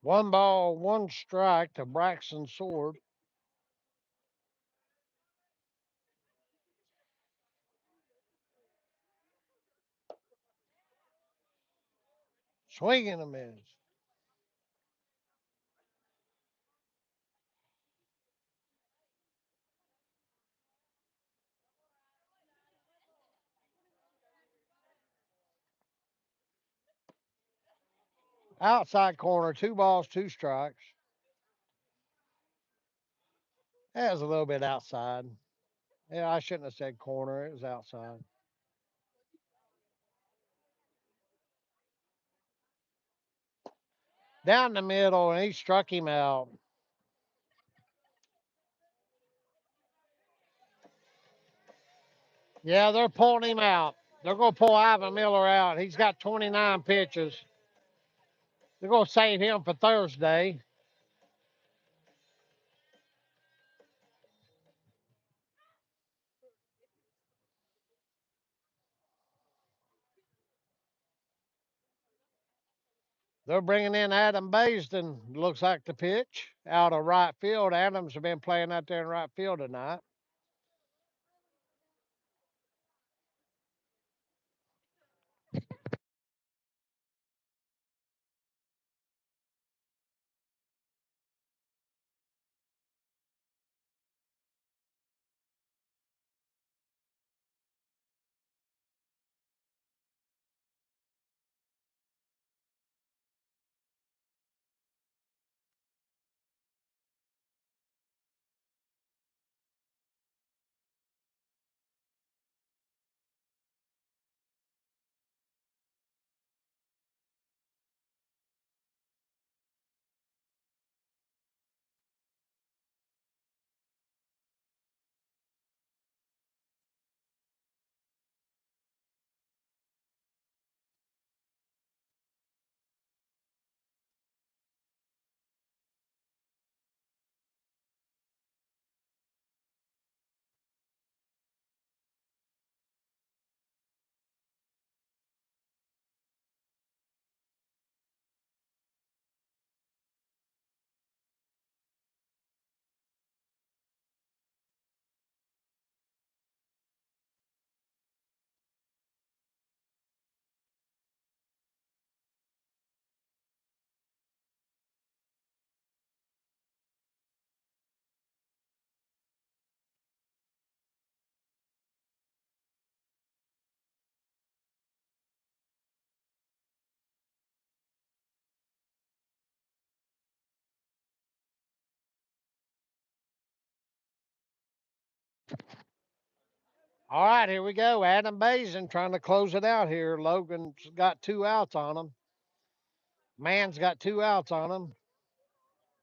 One ball, one strike to Braxton Sword. Swing and a miss. Outside corner, 2 balls, 2 strikes. That was a little bit outside. Yeah, I shouldn't have said corner. It was outside. Down the middle, and he struck him out. Yeah, they're pulling him out. They're going to pull Ivan Miller out. He's got 29 pitches. They're going to save him for Thursday. They're bringing in Adam Baisden, looks like the pitch, out of right field. Adams has been playing out there in right field tonight. All right, here we go. Adam Basin trying to close it out here. Logan's got 2 outs on him. Mann's got 2 outs on him.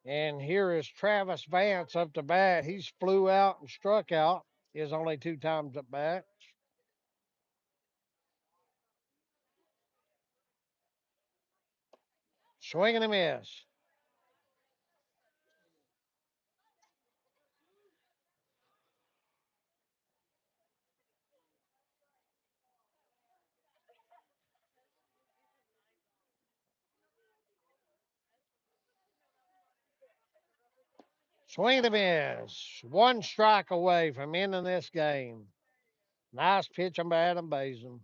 And here is Travis Vance up to bat. He's flew out and struck out his only 2 times at bat. Swing and a miss. Swing and a miss. 1 strike away from ending this game. Nice pitching by Adam Basin.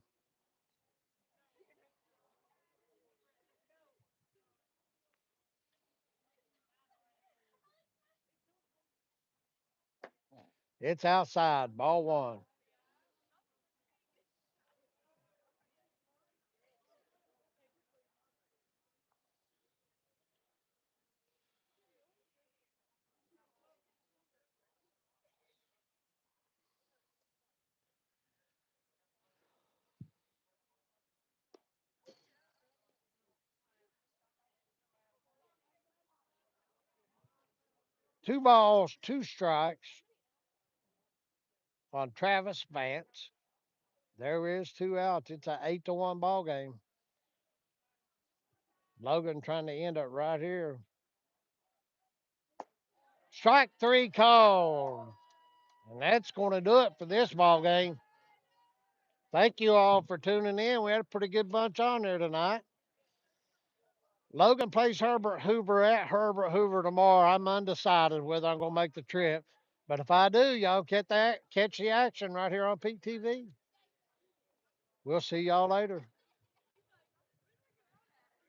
It's outside. Ball 1. 2 balls, 2 strikes on Travis Vance. There is 2 outs. It's an 8-1 ball game. Logan trying to end it right here. Strike 3 called. And that's going to do it for this ball game. Thank you all for tuning in. We had a pretty good bunch on there tonight. Logan plays Herbert Hoover at Herbert Hoover tomorrow. I'm undecided whether I'm going to make the trip. But if I do, y'all catch the action right here on Peak TV. We'll see y'all later.